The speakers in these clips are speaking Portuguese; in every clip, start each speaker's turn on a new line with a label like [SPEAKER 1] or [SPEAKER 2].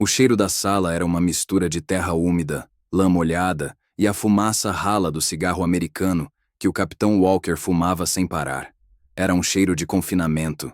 [SPEAKER 1] O cheiro da sala era uma mistura de terra úmida, lã molhada e a fumaça rala do cigarro americano que o capitão Walker fumava sem parar. Era um cheiro de confinamento,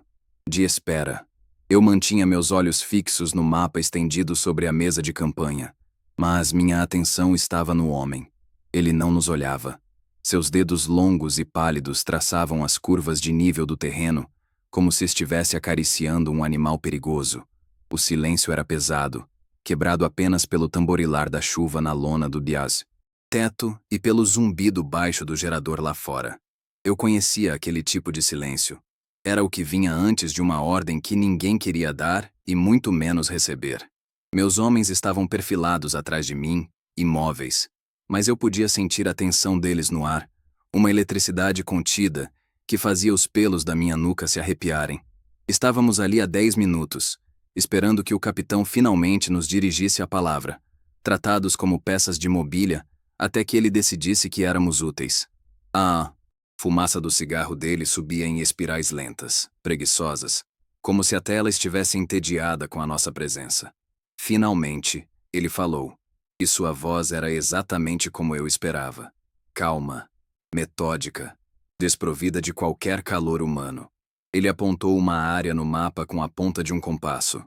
[SPEAKER 1] de espera. Eu mantinha meus olhos fixos no mapa estendido sobre a mesa de campanha, mas minha atenção estava no homem. Ele não nos olhava. Seus dedos longos e pálidos traçavam as curvas de nível do terreno, como se estivesse acariciando um animal perigoso. O silêncio era pesado, quebrado apenas pelo tamborilar da chuva na lona do teto e pelo zumbido baixo do gerador lá fora. Eu conhecia aquele tipo de silêncio. Era o que vinha antes de uma ordem que ninguém queria dar e muito menos receber. Meus homens estavam perfilados atrás de mim, imóveis, mas eu podia sentir a tensão deles no ar, uma eletricidade contida que fazia os pelos da minha nuca se arrepiarem. Estávamos ali há 10 minutos, esperando que o capitão finalmente nos dirigisse a palavra, tratados como peças de mobília, até que ele decidisse que éramos úteis. A fumaça do cigarro dele subia em espirais lentas, preguiçosas, como se a tela estivesse entediada com a nossa presença. Finalmente, ele falou, e sua voz era exatamente como eu esperava. Calma, metódica, desprovida de qualquer calor humano. Ele apontou uma área no mapa com a ponta de um compasso.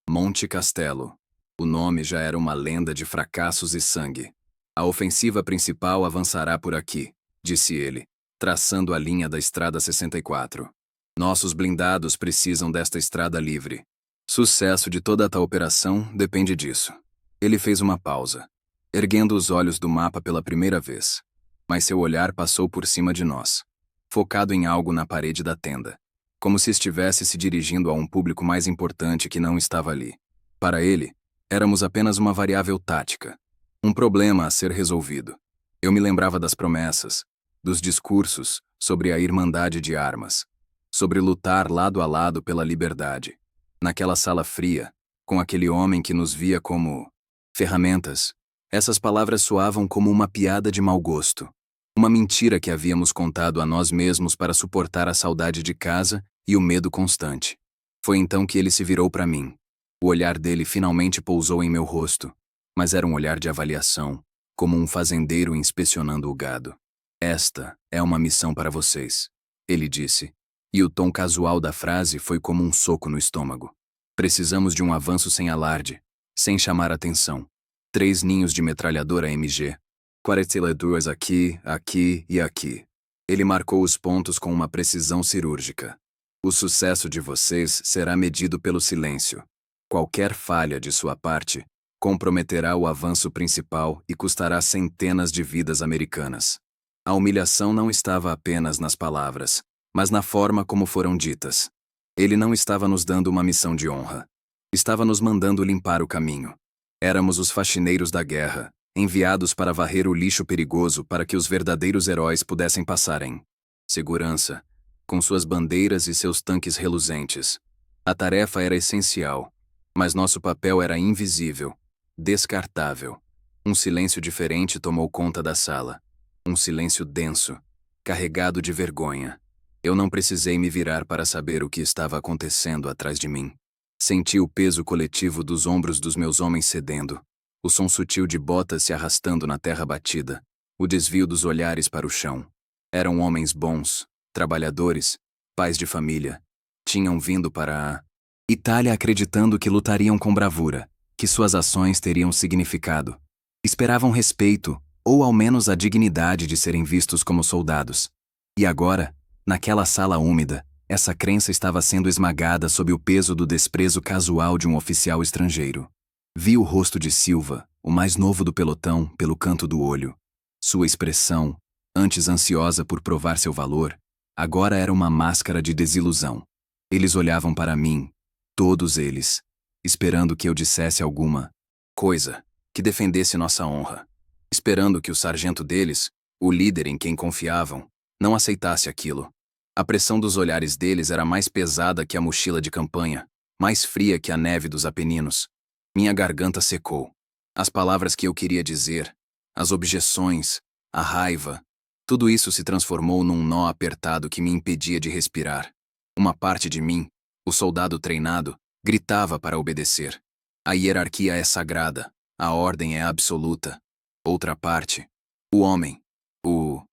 [SPEAKER 1] Monte Castelo. O nome já era uma lenda de fracassos e sangue. A ofensiva principal avançará por aqui, disse ele, traçando a linha da Estrada 64. Nossos blindados precisam desta estrada livre. Sucesso de toda a tal operação depende disso. Ele fez uma pausa, erguendo os olhos do mapa pela primeira vez. Mas seu olhar passou por cima de nós, focado em algo na parede da tenda, como se estivesse se dirigindo a um público mais importante que não estava ali. Para ele, éramos apenas uma variável tática, um problema a ser resolvido. Eu me lembrava das promessas, dos discursos sobre a irmandade de armas, sobre lutar lado a lado pela liberdade. Naquela sala fria, com aquele homem que nos via como ferramentas, essas palavras soavam como uma piada de mau gosto. Uma mentira que havíamos contado a nós mesmos para suportar a saudade de casa e o medo constante. Foi então que ele se virou para mim. O olhar dele finalmente pousou em meu rosto, mas era um olhar de avaliação, como um fazendeiro inspecionando o gado. Esta é uma missão para vocês, ele disse, e o tom casual da frase foi como um soco no estômago. Precisamos de um avanço sem alarde, sem chamar atenção. 3 ninhos de metralhadora MG. 42 aqui, aqui e aqui. Ele marcou os pontos com uma precisão cirúrgica. O sucesso de vocês será medido pelo silêncio. Qualquer falha de sua parte comprometerá o avanço principal e custará centenas de vidas americanas. A humilhação não estava apenas nas palavras, mas na forma como foram ditas. Ele não estava nos dando uma missão de honra. Estava nos mandando limpar o caminho. Éramos os faxineiros da guerra, enviados para varrer o lixo perigoso para que os verdadeiros heróis pudessem passar em segurança, com suas bandeiras e seus tanques reluzentes. A tarefa era essencial, mas nosso papel era invisível, descartável. Um silêncio diferente tomou conta da sala. Um silêncio denso, carregado de vergonha. Eu não precisei me virar para saber o que estava acontecendo atrás de mim. Senti o peso coletivo dos ombros dos meus homens cedendo, o som sutil de botas se arrastando na terra batida, o desvio dos olhares para o chão. Eram homens bons, trabalhadores, pais de família. Tinham vindo para a Itália acreditando que lutariam com bravura, que suas ações teriam significado. Esperavam respeito, ou ao menos a dignidade de serem vistos como soldados. E agora, naquela sala úmida, essa crença estava sendo esmagada sob o peso do desprezo casual de um oficial estrangeiro. Vi o rosto de Silva, o mais novo do pelotão, pelo canto do olho. Sua expressão, antes ansiosa por provar seu valor, agora era uma máscara de desilusão. Eles olhavam para mim, todos eles, esperando que eu dissesse alguma coisa que defendesse nossa honra. Esperando que o sargento deles, o líder em quem confiavam, não aceitasse aquilo. A pressão dos olhares deles era mais pesada que a mochila de campanha, mais fria que a neve dos Apeninos. Minha garganta secou. As palavras que eu queria dizer, as objeções, a raiva, tudo isso se transformou num nó apertado que me impedia de respirar. Uma parte de mim, o soldado treinado, gritava para obedecer. A hierarquia é sagrada, a ordem é absoluta. Outra parte, o homem, o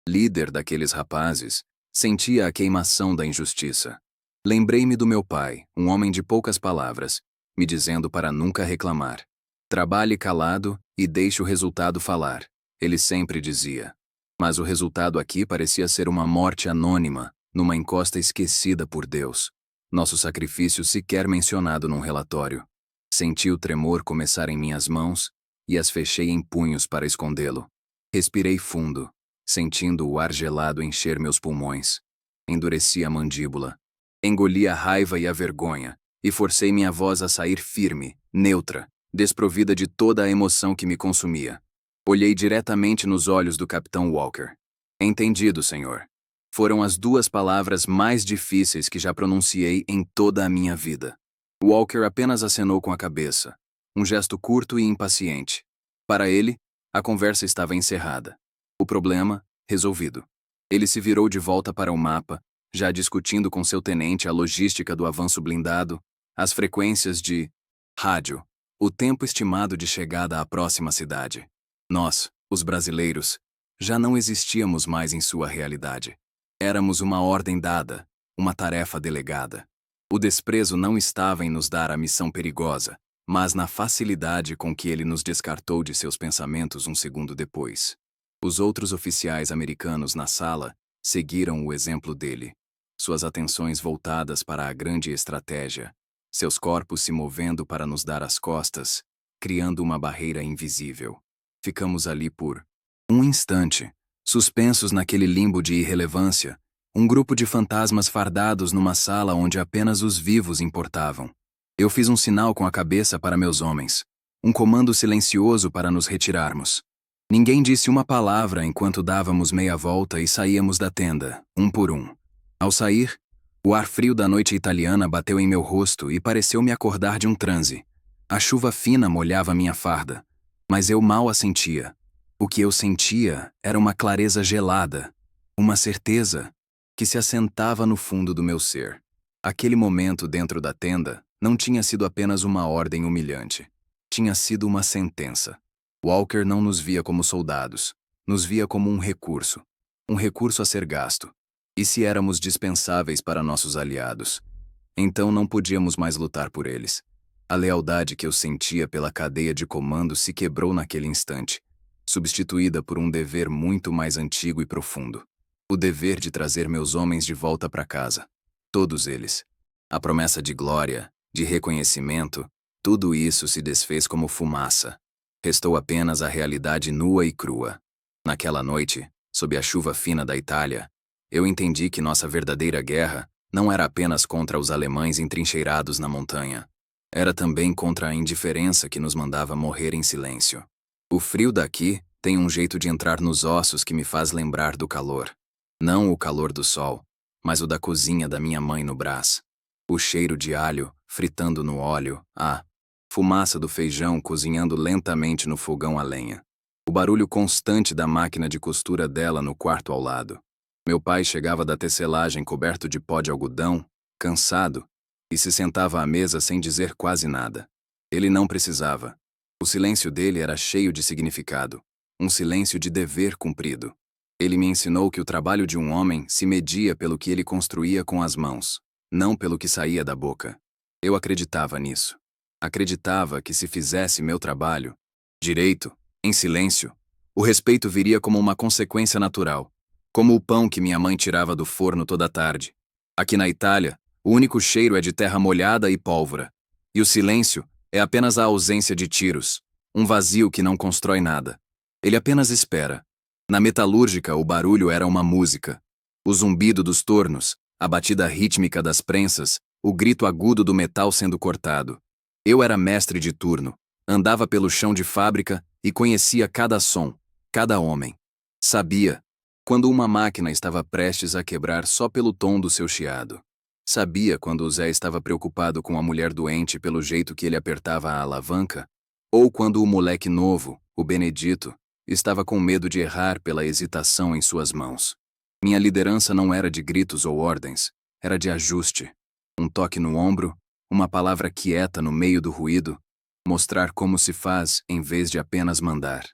[SPEAKER 1] líder daqueles rapazes, sentia a queimação da injustiça. Lembrei-me do meu pai, um homem de poucas palavras, me dizendo para nunca reclamar. Trabalhe calado e deixe o resultado falar, ele sempre dizia. Mas o resultado aqui parecia ser uma morte anônima, numa encosta esquecida por Deus. Nosso sacrifício sequer mencionado num relatório. Senti o tremor começar em minhas mãos e as fechei em punhos para escondê-lo. Respirei fundo, sentindo o ar gelado encher meus pulmões. Endureci a mandíbula. Engoli a raiva e a vergonha, e forcei minha voz a sair firme, neutra, desprovida de toda a emoção que me consumia. Olhei diretamente nos olhos do Capitão Walker. Entendido, senhor. Foram as 2 palavras mais difíceis que já pronunciei em toda a minha vida. Walker apenas acenou com a cabeça, um gesto curto e impaciente. Para ele, a conversa estava encerrada. O problema, resolvido. Ele se virou de volta para o mapa, já discutindo com seu tenente a logística do avanço blindado, as frequências de rádio, o tempo estimado de chegada à próxima cidade. Nós, os brasileiros, já não existíamos mais em sua realidade. Éramos uma ordem dada, uma tarefa delegada. O desprezo não estava em nos dar a missão perigosa, mas na facilidade com que ele nos descartou de seus pensamentos um segundo depois. Os outros oficiais americanos na sala seguiram o exemplo dele, suas atenções voltadas para a grande estratégia, seus corpos se movendo para nos dar as costas, criando uma barreira invisível. Ficamos ali por um instante, suspensos naquele limbo de irrelevância, um grupo de fantasmas fardados numa sala onde apenas os vivos importavam. Eu fiz um sinal com a cabeça para meus homens, um comando silencioso para nos retirarmos. Ninguém disse uma palavra enquanto dávamos meia volta e saíamos da tenda, um por um. Ao sair, o ar frio da noite italiana bateu em meu rosto e pareceu me acordar de um transe. A chuva fina molhava minha farda, mas eu mal a sentia. O que eu sentia era uma clareza gelada, uma certeza que se assentava no fundo do meu ser. Aquele momento dentro da tenda não tinha sido apenas uma ordem humilhante. Tinha sido uma sentença. Walker não nos via como soldados, nos via como um recurso a ser gasto. E se éramos dispensáveis para nossos aliados, então não podíamos mais lutar por eles. A lealdade que eu sentia pela cadeia de comando se quebrou naquele instante, substituída por um dever muito mais antigo e profundo. O dever de trazer meus homens de volta para casa. Todos eles. A promessa de glória, de reconhecimento, tudo isso se desfez como fumaça. Restou apenas a realidade nua e crua. Naquela noite, sob a chuva fina da Itália, eu entendi que nossa verdadeira guerra não era apenas contra os alemães entrincheirados na montanha. Era também contra a indiferença que nos mandava morrer em silêncio. O frio daqui tem um jeito de entrar nos ossos que me faz lembrar do calor. Não o calor do sol, mas o da cozinha da minha mãe no Brás. O cheiro de alho fritando no óleo, a fumaça do feijão cozinhando lentamente no fogão a lenha. O barulho constante da máquina de costura dela no quarto ao lado. Meu pai chegava da tecelagem coberto de pó de algodão, cansado, e se sentava à mesa sem dizer quase nada. Ele não precisava. O silêncio dele era cheio de significado, um silêncio de dever cumprido. Ele me ensinou que o trabalho de um homem se media pelo que ele construía com as mãos, não pelo que saía da boca. Eu acreditava nisso. Acreditava que se fizesse meu trabalho direito, em silêncio, o respeito viria como uma consequência natural, como o pão que minha mãe tirava do forno toda tarde. Aqui na Itália, o único cheiro é de terra molhada e pólvora, e o silêncio é apenas a ausência de tiros, um vazio que não constrói nada. Ele apenas espera. Na metalúrgica, o barulho era uma música. O zumbido dos tornos, a batida rítmica das prensas, o grito agudo do metal sendo cortado. Eu era mestre de turno, andava pelo chão de fábrica e conhecia cada som, cada homem. Sabia quando uma máquina estava prestes a quebrar só pelo tom do seu chiado. Sabia quando o Zé estava preocupado com a mulher doente pelo jeito que ele apertava a alavanca, ou quando o moleque novo, o Benedito, estava com medo de errar pela hesitação em suas mãos. Minha liderança não era de gritos ou ordens, era de ajuste. Um toque no ombro, uma palavra quieta no meio do ruído, Mostrar como se faz em vez de apenas mandar.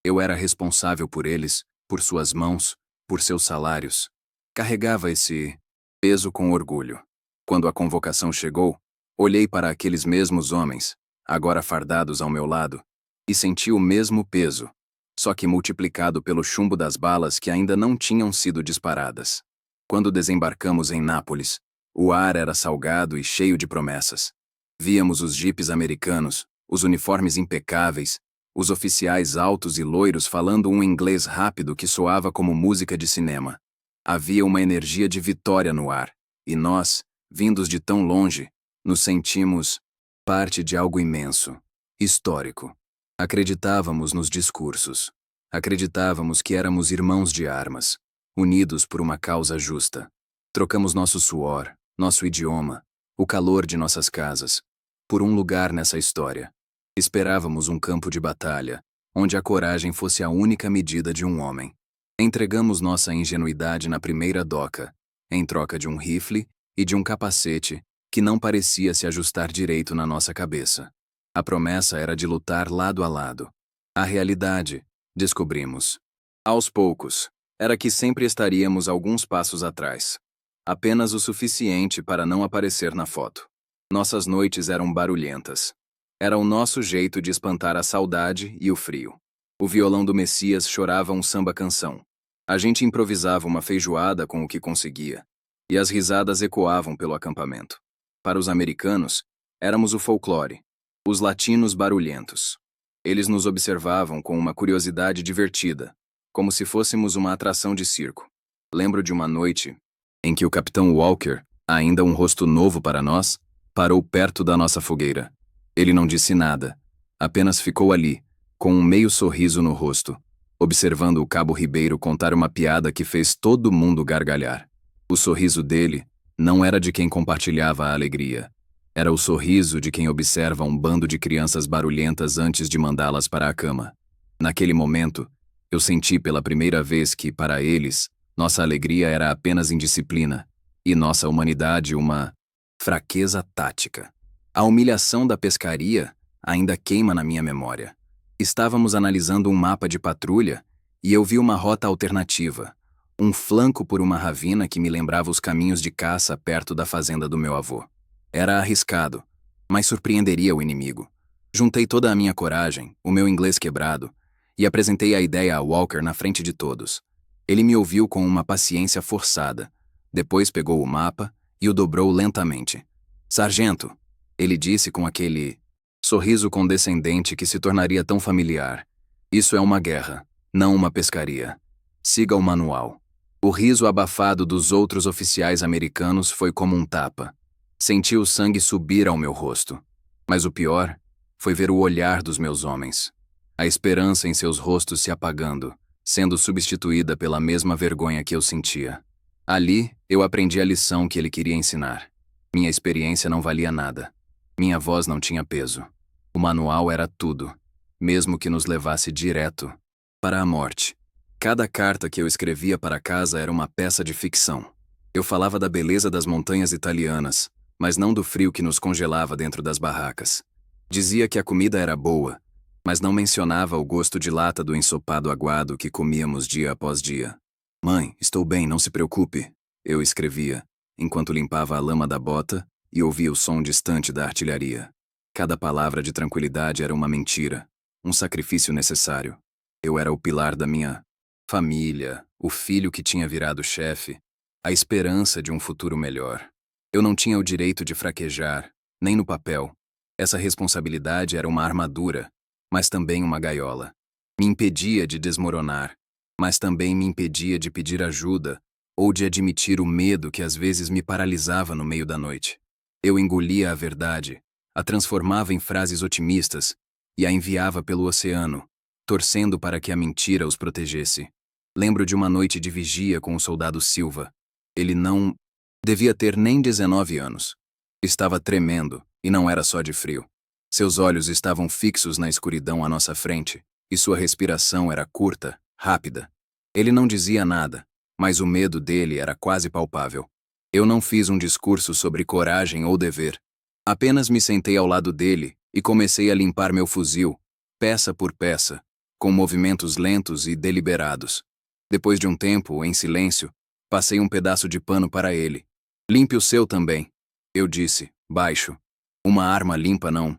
[SPEAKER 1] Eu era responsável por eles, por suas mãos, por seus salários. Carregava esse peso com orgulho. Quando a convocação chegou, olhei para aqueles mesmos homens, agora fardados ao meu lado, e senti o mesmo peso, só que multiplicado pelo chumbo das balas que ainda não tinham sido disparadas. Quando desembarcamos em Nápoles, o ar era salgado e cheio de promessas. Víamos os jipes americanos, os uniformes impecáveis, os oficiais altos e loiros falando um inglês rápido que soava como música de cinema. Havia uma energia de vitória no ar, e nós, vindos de tão longe, nos sentimos parte de algo imenso, histórico. Acreditávamos nos discursos. Acreditávamos que éramos irmãos de armas, unidos por uma causa justa. Trocamos nosso suor, nosso idioma, o calor de nossas casas, por um lugar nessa história. Esperávamos um campo de batalha, onde a coragem fosse a única medida de um homem. Entregamos nossa ingenuidade na primeira doca, em troca de um rifle e de um capacete que não parecia se ajustar direito na nossa cabeça. A promessa era de lutar lado a lado. A realidade, descobrimos, aos poucos, era que sempre estaríamos alguns passos atrás. Apenas o suficiente para não aparecer na foto. Nossas noites eram barulhentas. Era o nosso jeito de espantar a saudade e o frio. O violão do Messias chorava um samba-canção. A gente improvisava uma feijoada com o que conseguia. E as risadas ecoavam pelo acampamento. Para os americanos, éramos o folclore. Os latinos barulhentos. Eles nos observavam com uma curiosidade divertida, como se fôssemos uma atração de circo. Lembro de uma noite em que o capitão Walker, ainda um rosto novo para nós, parou perto da nossa fogueira. Ele não disse nada, apenas ficou ali, com um meio sorriso no rosto, observando o cabo Ribeiro contar uma piada que fez todo mundo gargalhar. O sorriso dele não era de quem compartilhava a alegria. Era o sorriso de quem observa um bando de crianças barulhentas antes de mandá-las para a cama. Naquele momento, eu senti pela primeira vez que, para eles, nossa alegria era apenas indisciplina, e nossa humanidade uma fraqueza tática. A humilhação da pescaria ainda queima na minha memória. Estávamos analisando um mapa de patrulha e eu vi uma rota alternativa, um flanco por uma ravina que me lembrava os caminhos de caça perto da fazenda do meu avô. Era arriscado, mas surpreenderia o inimigo. Juntei toda a minha coragem, o meu inglês quebrado, e apresentei a ideia a Walker na frente de todos. Ele me ouviu com uma paciência forçada. Depois pegou o mapa e o dobrou lentamente. "Sargento", ele disse com aquele sorriso condescendente que se tornaria tão familiar. "Isso é uma guerra, não uma pescaria. Siga o manual." O riso abafado dos outros oficiais americanos foi como um tapa. Senti o sangue subir ao meu rosto. Mas o pior foi ver o olhar dos meus homens. A esperança em seus rostos se apagando, sendo substituída pela mesma vergonha que eu sentia. Ali, eu aprendi a lição que ele queria ensinar. Minha experiência não valia nada. Minha voz não tinha peso. O manual era tudo, mesmo que nos levasse direto para a morte. Cada carta que eu escrevia para casa era uma peça de ficção. Eu falava da beleza das montanhas italianas, mas não do frio que nos congelava dentro das barracas. Dizia que a comida era boa, mas não mencionava o gosto de lata do ensopado aguado que comíamos dia após dia. "Mãe, estou bem, não se preocupe", eu escrevia, enquanto limpava a lama da bota e ouvia o som distante da artilharia. Cada palavra de tranquilidade era uma mentira, um sacrifício necessário. Eu era o pilar da minha família, o filho que tinha virado chefe, a esperança de um futuro melhor. Eu não tinha o direito de fraquejar, nem no papel. Essa responsabilidade era uma armadura, mas também uma gaiola. Me impedia de desmoronar, mas também me impedia de pedir ajuda ou de admitir o medo que às vezes me paralisava no meio da noite. Eu engolia a verdade, a transformava em frases otimistas e a enviava pelo oceano, torcendo para que a mentira os protegesse. Lembro de uma noite de vigia com o soldado Silva. Ele não devia ter nem 19 anos. Estava tremendo, e não era só de frio. Seus olhos estavam fixos na escuridão à nossa frente, e sua respiração era curta, rápida. Ele não dizia nada, mas o medo dele era quase palpável. Eu não fiz um discurso sobre coragem ou dever. Apenas me sentei ao lado dele e comecei a limpar meu fuzil, peça por peça, com movimentos lentos e deliberados. Depois de um tempo, em silêncio, passei um pedaço de pano para ele. Limpe o seu também, eu disse, baixo. Uma arma limpa não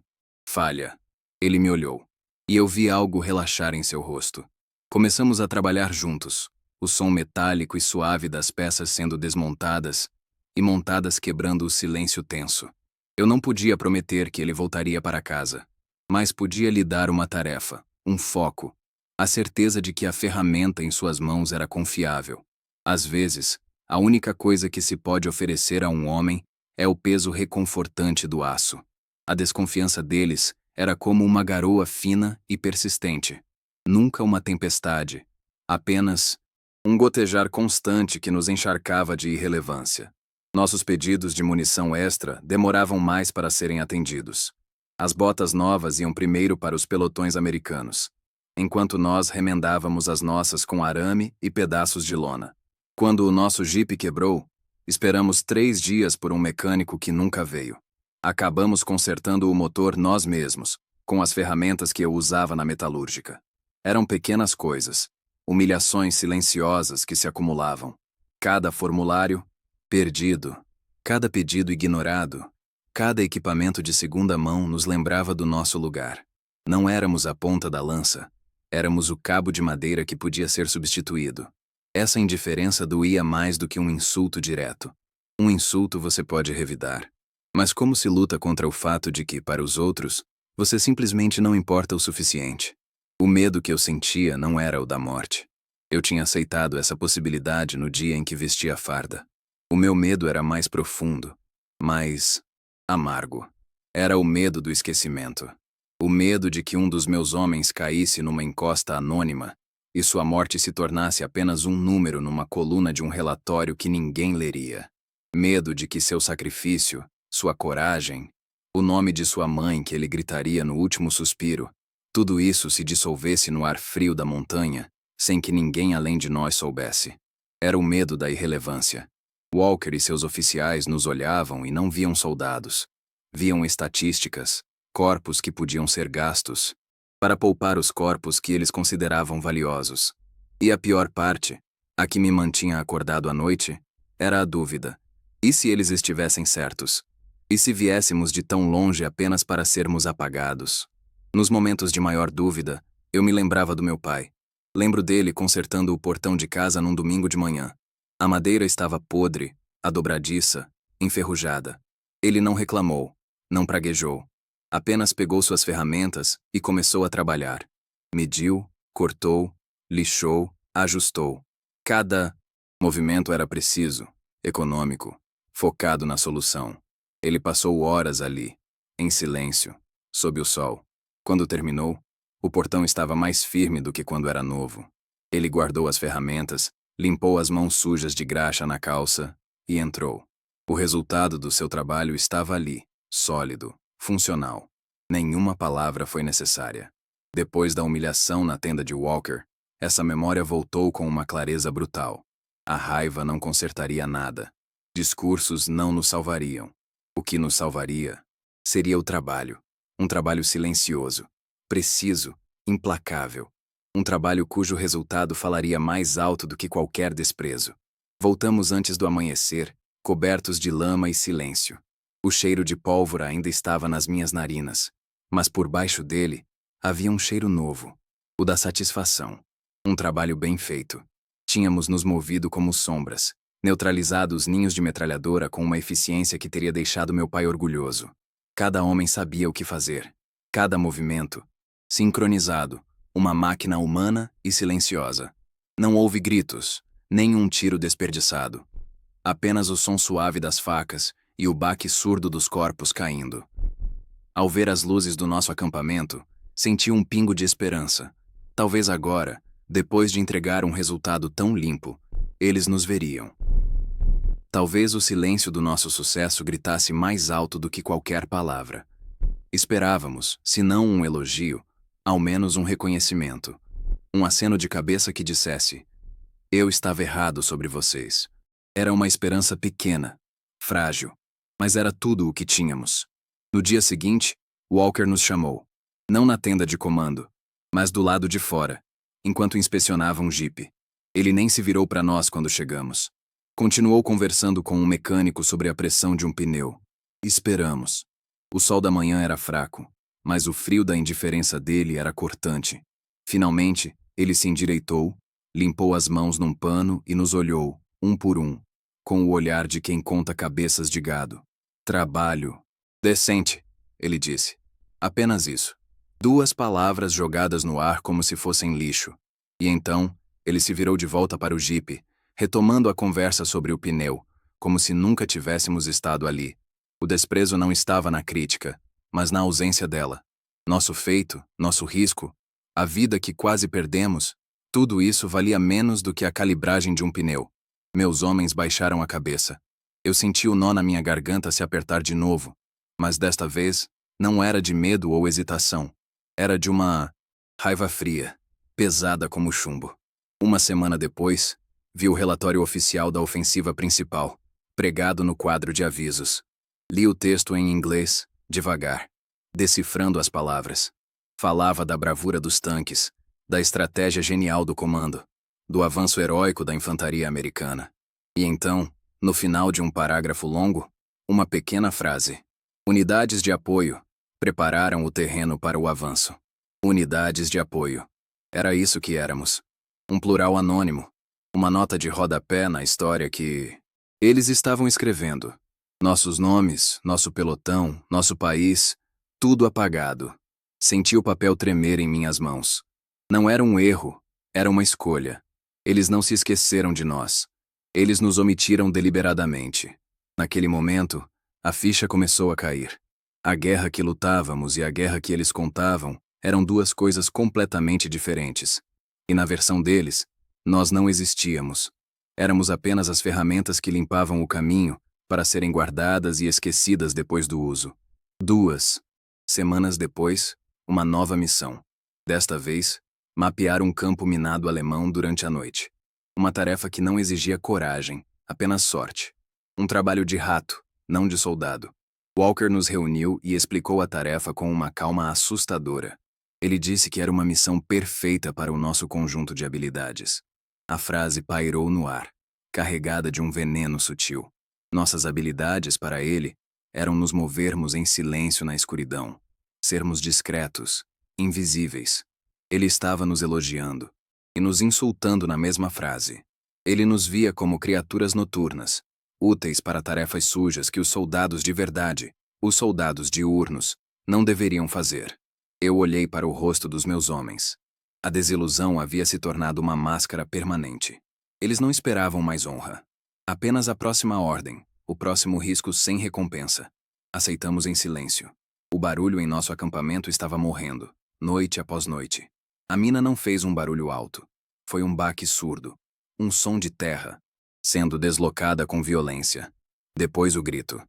[SPEAKER 1] falha. Ele me olhou. E eu vi algo relaxar em seu rosto. Começamos a trabalhar juntos, o som metálico e suave das peças sendo desmontadas e montadas quebrando o silêncio tenso. Eu não podia prometer que ele voltaria para casa, mas podia lhe dar uma tarefa, um foco, a certeza de que a ferramenta em suas mãos era confiável. Às vezes, a única coisa que se pode oferecer a um homem é o peso reconfortante do aço. A desconfiança deles era como uma garoa fina e persistente. Nunca uma tempestade, apenas um gotejar constante que nos encharcava de irrelevância. Nossos pedidos de munição extra demoravam mais para serem atendidos. As botas novas iam primeiro para os pelotões americanos, enquanto nós remendávamos as nossas com arame e pedaços de lona. Quando o nosso jipe quebrou, esperamos 3 dias por um mecânico que nunca veio. Acabamos consertando o motor nós mesmos, com as ferramentas que eu usava na metalúrgica. Eram pequenas coisas, humilhações silenciosas que se acumulavam. Cada formulário perdido, cada pedido ignorado, cada equipamento de segunda mão nos lembrava do nosso lugar. Não éramos a ponta da lança, éramos o cabo de madeira que podia ser substituído. Essa indiferença doía mais do que um insulto direto. Um insulto você pode revidar. Mas como se luta contra o fato de que, para os outros, você simplesmente não importa o suficiente? O medo que eu sentia não era o da morte. Eu tinha aceitado essa possibilidade no dia em que vesti a farda. O meu medo era mais profundo, mais amargo. Era o medo do esquecimento. O medo de que um dos meus homens caísse numa encosta anônima e sua morte se tornasse apenas um número numa coluna de um relatório que ninguém leria. Medo de que seu sacrifício, sua coragem, o nome de sua mãe que ele gritaria no último suspiro, tudo isso se dissolvesse no ar frio da montanha, sem que ninguém além de nós soubesse. Era o medo da irrelevância. Walker e seus oficiais nos olhavam e não viam soldados. Viam estatísticas, corpos que podiam ser gastos, para poupar os corpos que eles consideravam valiosos. E a pior parte, a que me mantinha acordado à noite, era a dúvida. E se eles estivessem certos? E se viéssemos de tão longe apenas para sermos apagados? Nos momentos de maior dúvida, eu me lembrava do meu pai. Lembro dele consertando o portão de casa num domingo de manhã. A madeira estava podre, dobradiça, enferrujada. Ele não reclamou, não praguejou. Apenas pegou suas ferramentas e começou a trabalhar. Mediu, cortou, lixou, ajustou. Cada movimento era preciso, econômico, focado na solução. Ele passou horas ali, em silêncio, sob o sol. Quando terminou, o portão estava mais firme do que quando era novo. Ele guardou as ferramentas, limpou as mãos sujas de graxa na calça e entrou. O resultado do seu trabalho estava ali, sólido, funcional. Nenhuma palavra foi necessária. Depois da humilhação na tenda de Walker, essa memória voltou com uma clareza brutal. A raiva não consertaria nada. Discursos não nos salvariam. O que nos salvaria seria o trabalho. Um trabalho silencioso, preciso, implacável. Um trabalho cujo resultado falaria mais alto do que qualquer desprezo. Voltamos antes do amanhecer, cobertos de lama e silêncio. O cheiro de pólvora ainda estava nas minhas narinas, mas por baixo dele havia um cheiro novo, o da satisfação. Um trabalho bem feito. Tínhamos nos movido como sombras, neutralizado os ninhos de metralhadora com uma eficiência que teria deixado meu pai orgulhoso. Cada homem sabia o que fazer. Cada movimento, sincronizado, uma máquina humana e silenciosa. Não houve gritos, nem um tiro desperdiçado. Apenas o som suave das facas e o baque surdo dos corpos caindo. Ao ver as luzes do nosso acampamento, senti um pingo de esperança. Talvez agora, depois de entregar um resultado tão limpo, eles nos veriam. Talvez o silêncio do nosso sucesso gritasse mais alto do que qualquer palavra. Esperávamos, se não um elogio, ao menos um reconhecimento. Um aceno de cabeça que dissesse: eu estava errado sobre vocês. Era uma esperança pequena, frágil, mas era tudo o que tínhamos. No dia seguinte, Walker nos chamou. Não na tenda de comando, mas do lado de fora, enquanto inspecionava um jipe. Ele nem se virou para nós quando chegamos. Continuou conversando com um mecânico sobre a pressão de um pneu. Esperamos. O sol da manhã era fraco, mas o frio da indiferença dele era cortante. Finalmente, ele se endireitou, limpou as mãos num pano e nos olhou, um por um, com o olhar de quem conta cabeças de gado. Trabalho. Decente, ele disse. Apenas isso. 2 palavras jogadas no ar como se fossem lixo. E então, ele se virou de volta para o jipe, retomando a conversa sobre o pneu, como se nunca tivéssemos estado ali. O desprezo não estava na crítica, mas na ausência dela. Nosso feito, nosso risco, a vida que quase perdemos, tudo isso valia menos do que a calibragem de um pneu. Meus homens baixaram a cabeça. Eu senti o nó na minha garganta se apertar de novo, mas desta vez, não era de medo ou hesitação. Era de uma raiva fria, pesada como chumbo. Uma semana depois, vi o relatório oficial da ofensiva principal, pregado no quadro de avisos. Li o texto em inglês, devagar, decifrando as palavras. Falava da bravura dos tanques, da estratégia genial do comando, do avanço heróico da infantaria americana. E então, no final de um parágrafo longo, uma pequena frase. Unidades de apoio prepararam o terreno para o avanço. Unidades de apoio. Era isso que éramos. Um plural anônimo. Uma nota de rodapé na história que eles estavam escrevendo. Nossos nomes, nosso pelotão, nosso país, tudo apagado. Senti o papel tremer em minhas mãos. Não era um erro, era uma escolha. Eles não se esqueceram de nós. Eles nos omitiram deliberadamente. Naquele momento, a ficha começou a cair. A guerra que lutávamos e a guerra que eles contavam eram 2 coisas completamente diferentes. E na versão deles, nós não existíamos. Éramos apenas as ferramentas que limpavam o caminho para serem guardadas e esquecidas depois do uso. 2 semanas depois, uma nova missão. Desta vez, mapear um campo minado alemão durante a noite. Uma tarefa que não exigia coragem, apenas sorte. Um trabalho de rato, não de soldado. Walker nos reuniu e explicou a tarefa com uma calma assustadora. Ele disse que era uma missão perfeita para o nosso conjunto de habilidades. A frase pairou no ar, carregada de um veneno sutil. Nossas habilidades, para ele, eram nos movermos em silêncio na escuridão. Sermos discretos, invisíveis. Ele estava nos elogiando e nos insultando na mesma frase. Ele nos via como criaturas noturnas, úteis para tarefas sujas que os soldados de verdade, os soldados diurnos, não deveriam fazer. Eu olhei para o rosto dos meus homens. A desilusão havia se tornado uma máscara permanente. Eles não esperavam mais honra. Apenas a próxima ordem, o próximo risco sem recompensa. Aceitamos em silêncio. O barulho em nosso acampamento estava morrendo, noite após noite. A mina não fez um barulho alto. Foi um baque surdo. Um som de terra, sendo deslocada com violência. Depois o grito.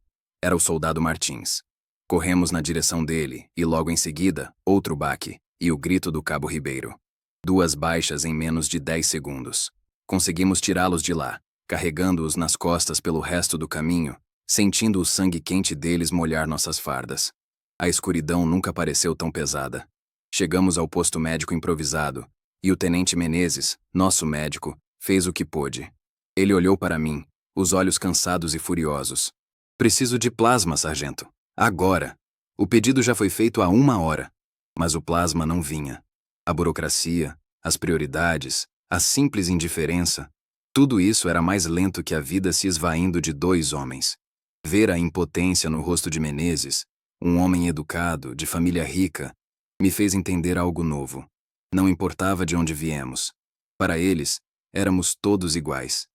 [SPEAKER 1] Era o soldado Martins. Corremos na direção dele e logo em seguida, outro baque e o grito do cabo Ribeiro. 2 baixas em menos de 10 segundos. Conseguimos tirá-los de lá, carregando-os nas costas pelo resto do caminho, sentindo o sangue quente deles molhar nossas fardas. A escuridão nunca pareceu tão pesada. Chegamos ao posto médico improvisado, e o tenente Menezes, nosso médico, fez o que pôde. Ele olhou para mim, os olhos cansados e furiosos. Preciso de plasma, sargento. Agora. O pedido já foi feito há 1 hora. Mas o plasma não vinha. A burocracia, as prioridades, a simples indiferença, tudo isso era mais lento que a vida se esvaindo de 2 homens. Ver a impotência no rosto de Menezes, um homem educado, de família rica, me fez entender algo novo. Não importava de onde viemos. Para eles, éramos todos iguais.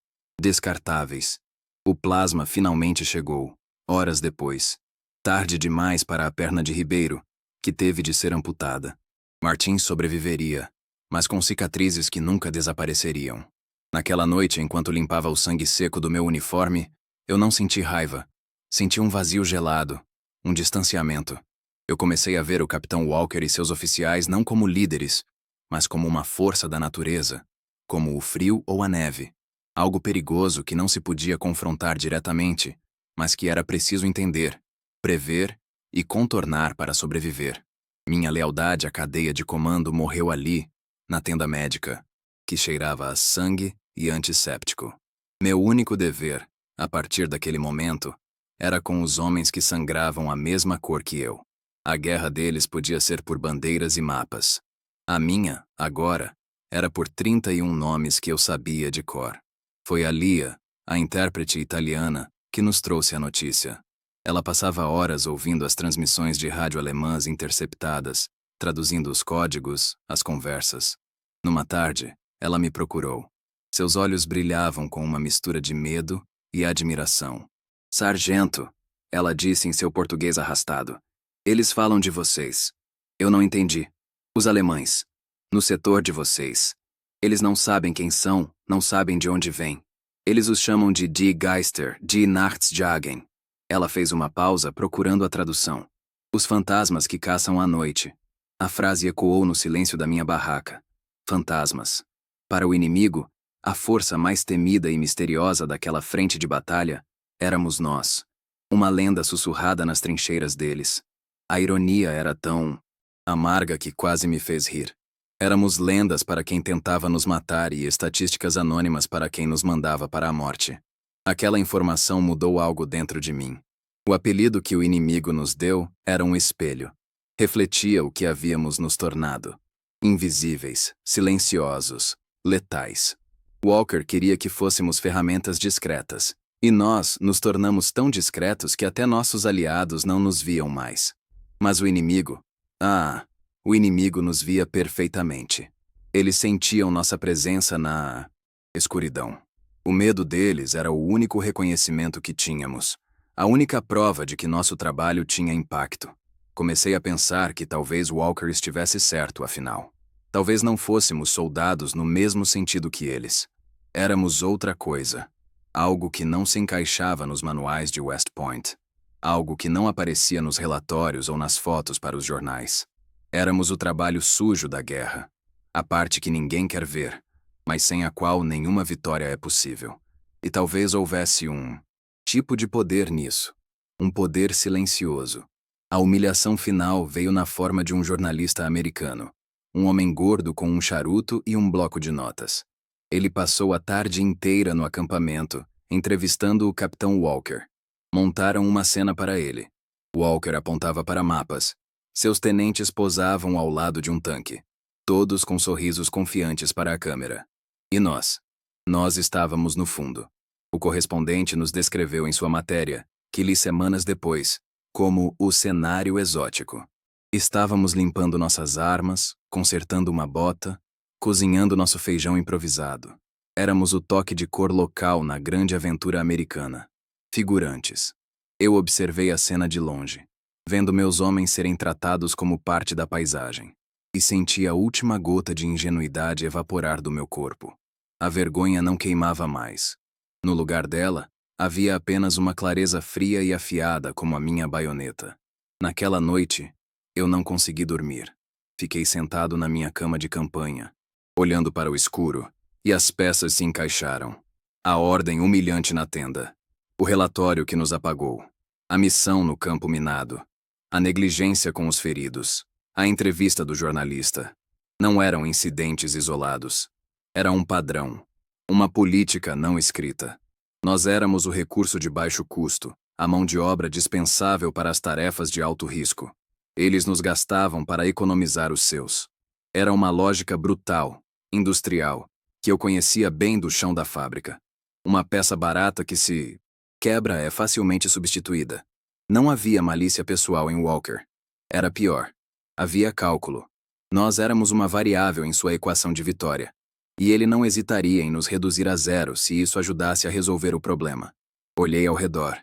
[SPEAKER 1] Descartáveis. O plasma finalmente chegou, horas depois. Tarde demais para a perna de Ribeiro, que teve de ser amputada. Martins sobreviveria, mas com cicatrizes que nunca desapareceriam. Naquela noite, enquanto limpava o sangue seco do meu uniforme, eu não senti raiva. Senti um vazio gelado, um distanciamento. Eu comecei a ver o Capitão Walker e seus oficiais não como líderes, mas como uma força da natureza, como o frio ou a neve. Algo perigoso que não se podia confrontar diretamente, mas que era preciso entender, prever e contornar para sobreviver. Minha lealdade à cadeia de comando morreu ali, na tenda médica, que cheirava a sangue e antisséptico. Meu único dever, a partir daquele momento, era com os homens que sangravam a mesma cor que eu. A guerra deles podia ser por bandeiras e mapas. A minha, agora, era por 31 nomes que eu sabia de cor. Foi a Lia, a intérprete italiana, que nos trouxe a notícia. Ela passava horas ouvindo as transmissões de rádio alemãs interceptadas, traduzindo os códigos, as conversas. Numa tarde, ela me procurou. Seus olhos brilhavam com uma mistura de medo e admiração. Sargento, ela disse em seu português arrastado. Eles falam de vocês. Eu não entendi. Os alemães. No setor de vocês. Eles não sabem quem são, não sabem de onde vêm. Eles os chamam de Die Geister, Die Nachtsjagen. Ela fez uma pausa procurando a tradução. Os fantasmas que caçam à noite. A frase ecoou no silêncio da minha barraca. Fantasmas. Para o inimigo, a força mais temida e misteriosa daquela frente de batalha, éramos nós. Uma lenda sussurrada nas trincheiras deles. A ironia era tão amarga que quase me fez rir. Éramos lendas para quem tentava nos matar e estatísticas anônimas para quem nos mandava para a morte. Aquela informação mudou algo dentro de mim. O apelido que o inimigo nos deu era um espelho. Refletia o que havíamos nos tornado. Invisíveis, silenciosos, letais. Walker queria que fôssemos ferramentas discretas. E nós nos tornamos tão discretos que até nossos aliados não nos viam mais. Mas o inimigo... o inimigo nos via perfeitamente. Eles sentiam nossa presença na escuridão. O medo deles era o único reconhecimento que tínhamos. A única prova de que nosso trabalho tinha impacto. Comecei a pensar que talvez Walker estivesse certo, afinal. Talvez não fôssemos soldados no mesmo sentido que eles. Éramos outra coisa. Algo que não se encaixava nos manuais de West Point. Algo que não aparecia nos relatórios ou nas fotos para os jornais. Éramos o trabalho sujo da guerra. A parte que ninguém quer ver, mas sem a qual nenhuma vitória é possível. E talvez houvesse um tipo de poder nisso. Um poder silencioso. A humilhação final veio na forma de um jornalista americano. Um homem gordo com um charuto e um bloco de notas. Ele passou a tarde inteira no acampamento, entrevistando o Capitão Walker. Montaram uma cena para ele. Walker apontava para mapas. Seus tenentes posavam ao lado de um tanque. Todos com sorrisos confiantes para a câmera. E nós? Nós estávamos no fundo. O correspondente nos descreveu em sua matéria, que li semanas depois, como o cenário exótico. Estávamos limpando nossas armas, consertando uma bota, cozinhando nosso feijão improvisado. Éramos o toque de cor local na grande aventura americana. Figurantes. Eu observei a cena de longe, vendo meus homens serem tratados como parte da paisagem, e senti a última gota de ingenuidade evaporar do meu corpo. A vergonha não queimava mais. No lugar dela, havia apenas uma clareza fria e afiada como a minha baioneta. Naquela noite, eu não consegui dormir. Fiquei sentado na minha cama de campanha, olhando para o escuro, e as peças se encaixaram. A ordem humilhante na tenda. O relatório que nos apagou. A missão no campo minado. A negligência com os feridos. A entrevista do jornalista. Não eram incidentes isolados. Era um padrão. Uma política não escrita. Nós éramos o recurso de baixo custo, a mão de obra dispensável para as tarefas de alto risco. Eles nos gastavam para economizar os seus. Era uma lógica brutal, industrial, que eu conhecia bem do chão da fábrica. Uma peça barata que se quebra é facilmente substituída. Não havia malícia pessoal em Walker. Era pior. Havia cálculo. Nós éramos uma variável em sua equação de vitória. E ele não hesitaria em nos reduzir a zero se isso ajudasse a resolver o problema. Olhei ao redor,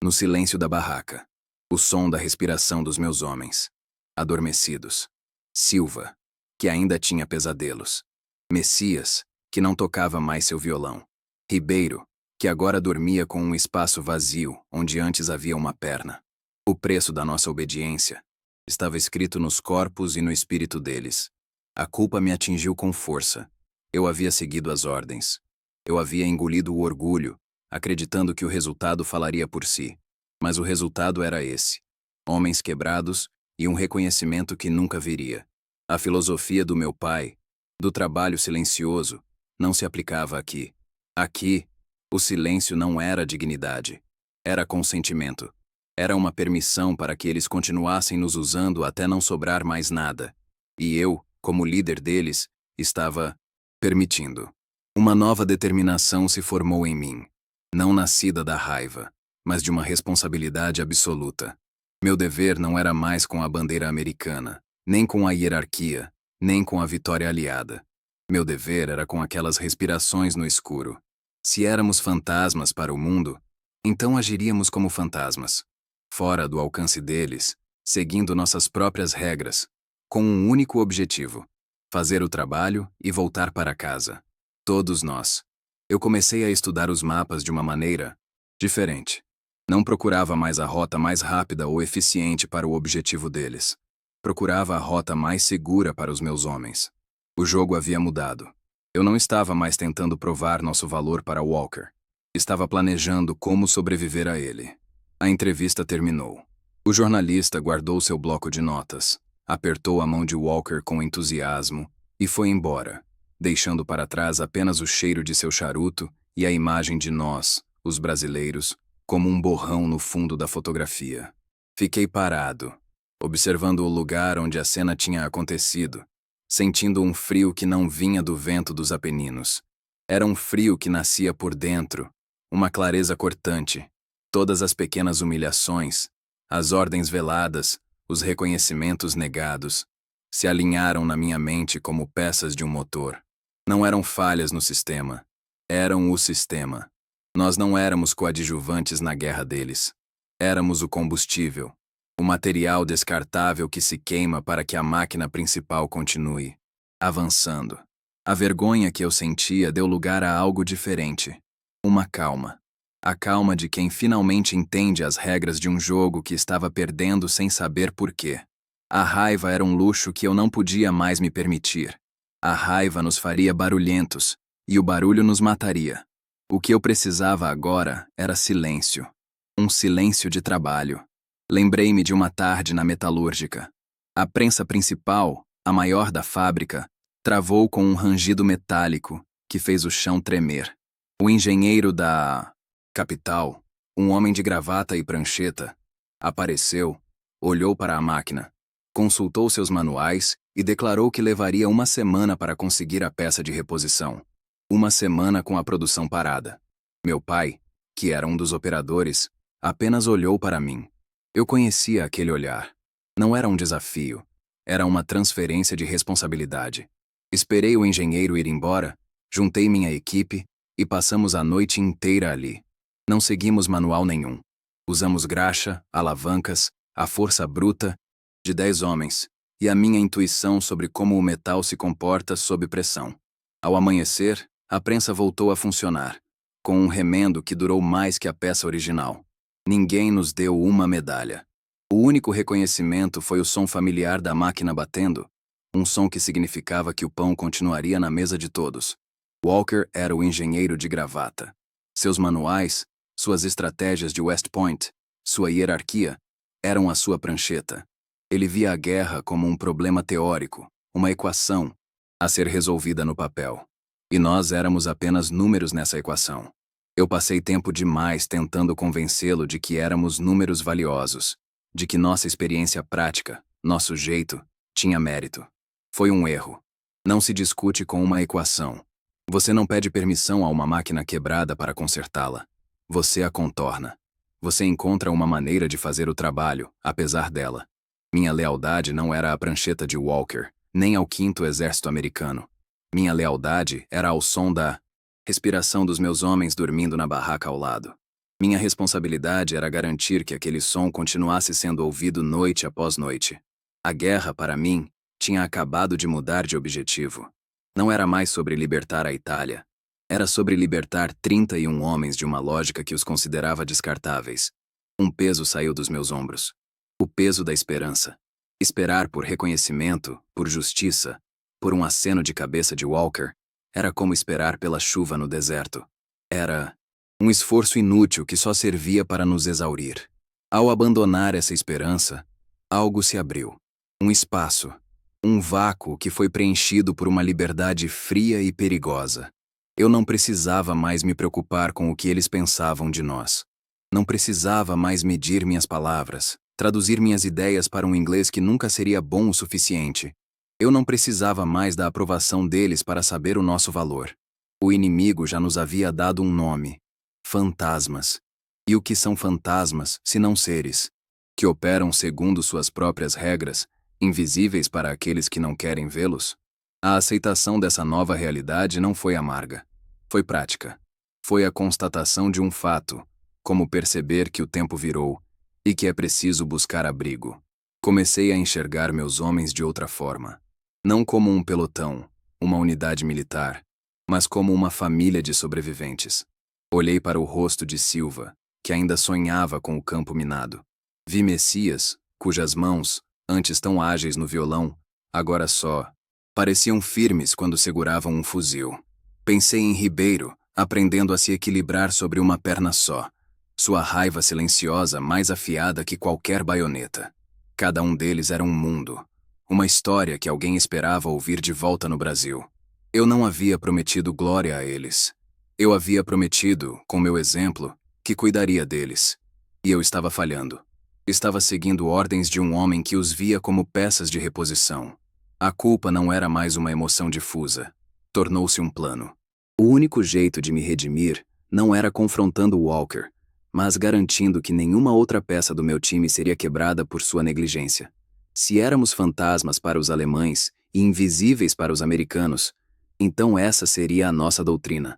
[SPEAKER 1] no silêncio da barraca. O som da respiração dos meus homens. Adormecidos. Silva, que ainda tinha pesadelos. Messias, que não tocava mais seu violão. Ribeiro, que agora dormia com um espaço vazio onde antes havia uma perna. O preço da nossa obediência estava escrito nos corpos e no espírito deles. A culpa me atingiu com força. Eu havia seguido as ordens. Eu havia engolido o orgulho, acreditando que o resultado falaria por si. Mas o resultado era esse. homens quebrados e um reconhecimento que nunca viria. A filosofia do meu pai, do trabalho silencioso, não se aplicava aqui. Aqui, o silêncio não era dignidade. Era consentimento. Era uma permissão para que eles continuassem nos usando até não sobrar mais nada. E eu, como líder deles, estava permitindo. Uma nova determinação se formou em mim, não nascida da raiva, mas de uma responsabilidade absoluta. Meu dever não era mais com a bandeira americana, nem com a hierarquia, nem com a vitória aliada. Meu dever era com aquelas respirações no escuro. Se éramos fantasmas para o mundo, então agiríamos como fantasmas, fora do alcance deles, seguindo nossas próprias regras, com um único objetivo: fazer o trabalho e voltar para casa. Todos nós. Eu comecei a estudar os mapas de uma maneira diferente. Não procurava mais a rota mais rápida ou eficiente para o objetivo deles. Procurava a rota mais segura para os meus homens. O jogo havia mudado. Eu não estava mais tentando provar nosso valor para Walker. Estava planejando como sobreviver a ele. A entrevista terminou. O jornalista guardou seu bloco de notas, apertou a mão de Walker com entusiasmo e foi embora, deixando para trás apenas o cheiro de seu charuto e a imagem de nós, os brasileiros, como um borrão no fundo da fotografia. Fiquei parado, observando o lugar onde a cena tinha acontecido, sentindo um frio que não vinha do vento dos Apeninos. Era um frio que nascia por dentro, uma clareza cortante. Todas as pequenas humilhações, as ordens veladas, os reconhecimentos negados, se alinharam na minha mente como peças de um motor. Não eram falhas no sistema, eram o sistema. Nós não éramos coadjuvantes na guerra deles. Éramos o combustível, o material descartável que se queima para que a máquina principal continue avançando. A vergonha que eu sentia deu lugar a algo diferente. Uma calma. A calma de quem finalmente entende as regras de um jogo que estava perdendo sem saber por quê. A raiva era um luxo que eu não podia mais me permitir. A raiva nos faria barulhentos, e o barulho nos mataria. O que eu precisava agora era silêncio. Um silêncio de trabalho. Lembrei-me de uma tarde na metalúrgica. A prensa principal, a maior da fábrica, travou com um rangido metálico que fez o chão tremer. O engenheiro da capital, um homem de gravata e prancheta, apareceu, olhou para a máquina, consultou seus manuais e declarou que levaria uma semana para conseguir a peça de reposição. Uma semana com a produção parada. Meu pai, que era um dos operadores, apenas olhou para mim. Eu conhecia aquele olhar. Não era um desafio. Era uma transferência de responsabilidade. Esperei o engenheiro ir embora, juntei minha equipe e passamos a noite inteira ali. Não seguimos manual nenhum. Usamos graxa, alavancas, a força bruta de 10 homens e a minha intuição sobre como o metal se comporta sob pressão. Ao amanhecer, a prensa voltou a funcionar, com um remendo que durou mais que a peça original. Ninguém nos deu uma medalha. O único reconhecimento foi o som familiar da máquina batendo, um som que significava que o pão continuaria na mesa de todos. Walker era o engenheiro de gravata. Seus manuais, suas estratégias de West Point, sua hierarquia, eram a sua prancheta. Ele via a guerra como um problema teórico, uma equação, a ser resolvida no papel. E nós éramos apenas números nessa equação. Eu passei tempo demais tentando convencê-lo de que éramos números valiosos, de que nossa experiência prática, nosso jeito, tinha mérito. Foi um erro. Não se discute com uma equação. Você não pede permissão a uma máquina quebrada para consertá-la. Você a contorna. Você encontra uma maneira de fazer o trabalho, apesar dela. Minha lealdade não era à prancheta de Walker, nem ao 5º Exército Americano. Minha lealdade era ao som da respiração dos meus homens dormindo na barraca ao lado. Minha responsabilidade era garantir que aquele som continuasse sendo ouvido noite após noite. A guerra, para mim, tinha acabado de mudar de objetivo. Não era mais sobre libertar a Itália. Era sobre libertar 31 homens de uma lógica que os considerava descartáveis. Um peso saiu dos meus ombros. O peso da esperança. Esperar por reconhecimento, por justiça, por um aceno de cabeça de Walker, era como esperar pela chuva no deserto. Era um esforço inútil que só servia para nos exaurir. Ao abandonar essa esperança, algo se abriu. Um espaço, um vácuo que foi preenchido por uma liberdade fria e perigosa. Eu não precisava mais me preocupar com o que eles pensavam de nós. Não precisava mais medir minhas palavras, traduzir minhas ideias para um inglês que nunca seria bom o suficiente. Eu não precisava mais da aprovação deles para saber o nosso valor. O inimigo já nos havia dado um nome: fantasmas. E o que são fantasmas, se não seres que operam segundo suas próprias regras, invisíveis para aqueles que não querem vê-los? A aceitação dessa nova realidade não foi amarga. Foi prática. Foi a constatação de um fato, como perceber que o tempo virou e que é preciso buscar abrigo. Comecei a enxergar meus homens de outra forma. Não como um pelotão, uma unidade militar, mas como uma família de sobreviventes. Olhei para o rosto de Silva, que ainda sonhava com o campo minado. Vi Messias, cujas mãos, antes tão ágeis no violão, agora só pareciam firmes quando seguravam um fuzil. Pensei em Ribeiro, aprendendo a se equilibrar sobre uma perna só, sua raiva silenciosa mais afiada que qualquer baioneta. Cada um deles era um mundo, uma história que alguém esperava ouvir de volta no Brasil. Eu não havia prometido glória a eles. Eu havia prometido, com meu exemplo, que cuidaria deles. E eu estava falhando. Estava seguindo ordens de um homem que os via como peças de reposição. A culpa não era mais uma emoção difusa. Tornou-se um plano. O único jeito de me redimir não era confrontando Walker, mas garantindo que nenhuma outra peça do meu time seria quebrada por sua negligência. Se éramos fantasmas para os alemães e invisíveis para os americanos, então essa seria a nossa doutrina.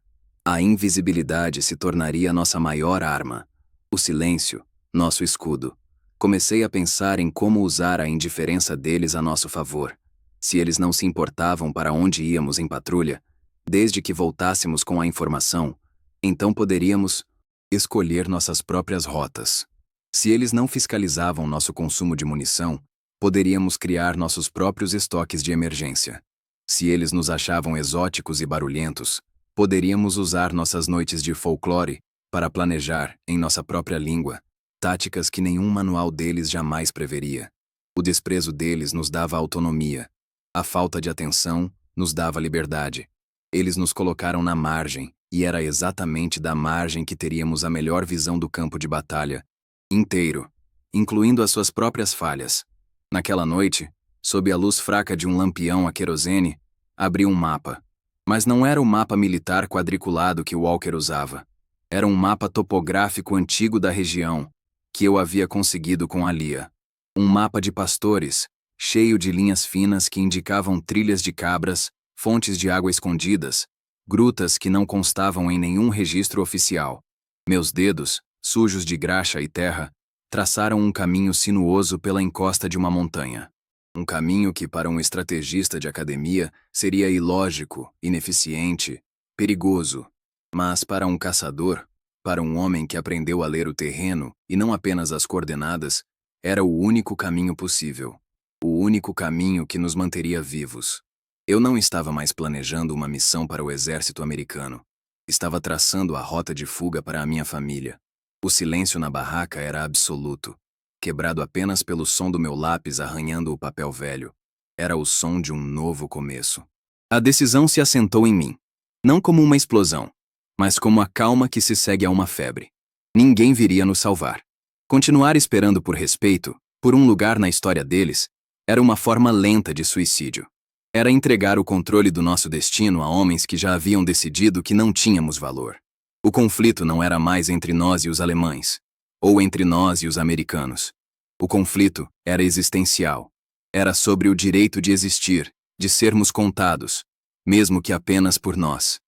[SPEAKER 1] A invisibilidade se tornaria nossa maior arma. O silêncio, nosso escudo. Comecei a pensar em como usar a indiferença deles a nosso favor. Se eles não se importavam para onde íamos em patrulha, desde que voltássemos com a informação, então poderíamos escolher nossas próprias rotas. Se eles não fiscalizavam nosso consumo de munição, poderíamos criar nossos próprios estoques de emergência. Se eles nos achavam exóticos e barulhentos, poderíamos usar nossas noites de folclore para planejar, em nossa própria língua, táticas que nenhum manual deles jamais preveria. O desprezo deles nos dava autonomia. A falta de atenção nos dava liberdade. Eles nos colocaram na margem, e era exatamente da margem que teríamos a melhor visão do campo de batalha, inteiro, incluindo as suas próprias falhas. Naquela noite, sob a luz fraca de um lampião a querosene, abri um mapa. Mas não era o mapa militar quadriculado que Walker usava. Era um mapa topográfico antigo da região, que eu havia conseguido com a Lia. Um mapa de pastores, cheio de linhas finas que indicavam trilhas de cabras, fontes de água escondidas, grutas que não constavam em nenhum registro oficial. Meus dedos, sujos de graxa e terra, traçaram um caminho sinuoso pela encosta de uma montanha. Um caminho que para um estrategista de academia seria ilógico, ineficiente, perigoso. Mas para um caçador, para um homem que aprendeu a ler o terreno e não apenas as coordenadas, era o único caminho possível. O único caminho que nos manteria vivos. Eu não estava mais planejando uma missão para o exército americano. Estava traçando a rota de fuga para a minha família. O silêncio na barraca era absoluto, quebrado apenas pelo som do meu lápis arranhando o papel velho. Era o som de um novo começo. A decisão se assentou em mim. Não como uma explosão, mas como a calma que se segue a uma febre. Ninguém viria nos salvar. Continuar esperando por respeito, por um lugar na história deles, era uma forma lenta de suicídio. Era entregar o controle do nosso destino a homens que já haviam decidido que não tínhamos valor. O conflito não era mais entre nós e os alemães, ou entre nós e os americanos. O conflito era existencial. Era sobre o direito de existir, de sermos contados, mesmo que apenas por nós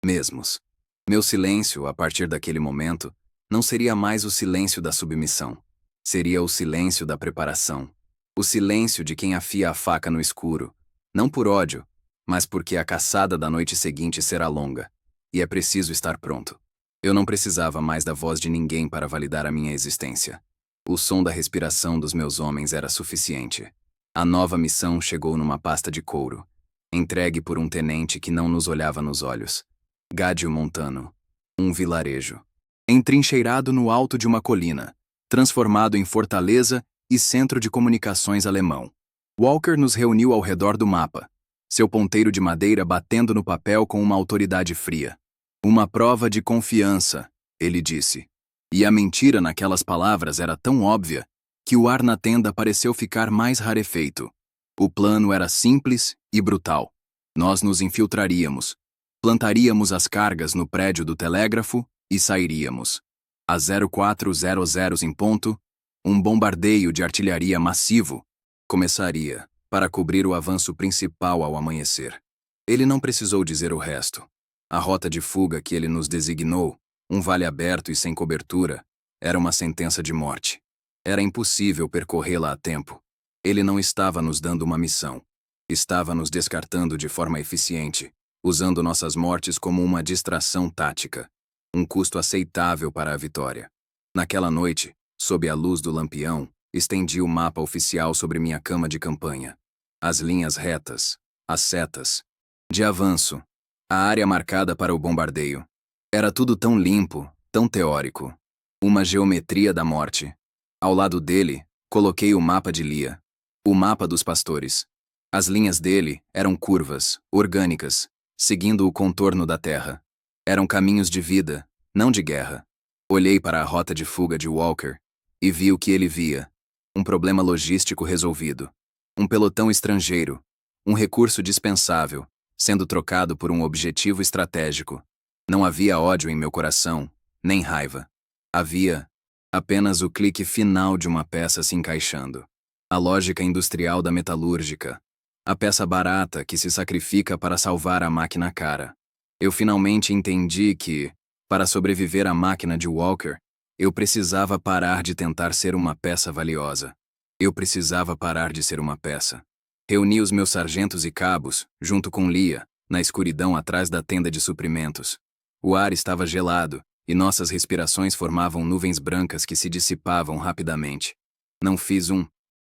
[SPEAKER 1] mesmos. Meu silêncio, a partir daquele momento, não seria mais o silêncio da submissão. Seria o silêncio da preparação. O silêncio de quem afia a faca no escuro, não por ódio, mas porque a caçada da noite seguinte será longa, e é preciso estar pronto. Eu não precisava mais da voz de ninguém para validar a minha existência. O som da respiração dos meus homens era suficiente. A nova missão chegou numa pasta de couro, entregue por um tenente que não nos olhava nos olhos. Gádio Montano. Um vilarejo. Entrincheirado no alto de uma colina, transformado em fortaleza e centro de comunicações alemão. Walker nos reuniu ao redor do mapa, seu ponteiro de madeira batendo no papel com uma autoridade fria. Uma prova de confiança, ele disse. E a mentira naquelas palavras era tão óbvia que o ar na tenda pareceu ficar mais rarefeito. O plano era simples e brutal. Nós nos infiltraríamos, plantaríamos as cargas no prédio do telégrafo e sairíamos. Às 0400 em ponto, um bombardeio de artilharia massivo começaria para cobrir o avanço principal ao amanhecer. Ele não precisou dizer o resto. A rota de fuga que ele nos designou, um vale aberto e sem cobertura, era uma sentença de morte. Era impossível percorrê-la a tempo. Ele não estava nos dando uma missão. Estava nos descartando de forma eficiente, usando nossas mortes como uma distração tática. Um custo aceitável para a vitória. Naquela noite, sob a luz do lampião, estendi o mapa oficial sobre minha cama de campanha. As linhas retas, as setas. De avanço. A área marcada para o bombardeio. Era tudo tão limpo, tão teórico. Uma geometria da morte. Ao lado dele, coloquei o mapa de Lia. O mapa dos pastores. As linhas dele eram curvas, orgânicas, seguindo o contorno da terra. Eram caminhos de vida, não de guerra. Olhei para a rota de fuga de Walker e vi o que ele via. Um problema logístico resolvido. Um pelotão estrangeiro. Um recurso dispensável, sendo trocado por um objetivo estratégico. Não havia ódio em meu coração, nem raiva. Havia apenas o clique final de uma peça se encaixando. A lógica industrial da metalúrgica. A peça barata que se sacrifica para salvar a máquina cara. Eu finalmente entendi que, para sobreviver à máquina de Walker, eu precisava parar de tentar ser uma peça valiosa. Eu precisava parar de ser uma peça. Reuni os meus sargentos e cabos, junto com Lia, na escuridão atrás da tenda de suprimentos. O ar estava gelado, e nossas respirações formavam nuvens brancas que se dissipavam rapidamente. Não fiz um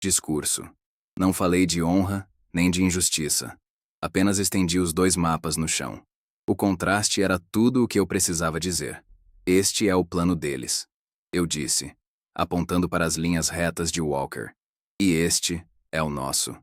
[SPEAKER 1] discurso. Não falei de honra, nem de injustiça. Apenas estendi os dois mapas no chão. O contraste era tudo o que eu precisava dizer. Este é o plano deles. Eu disse, apontando para as linhas retas de Walker. E este é o nosso.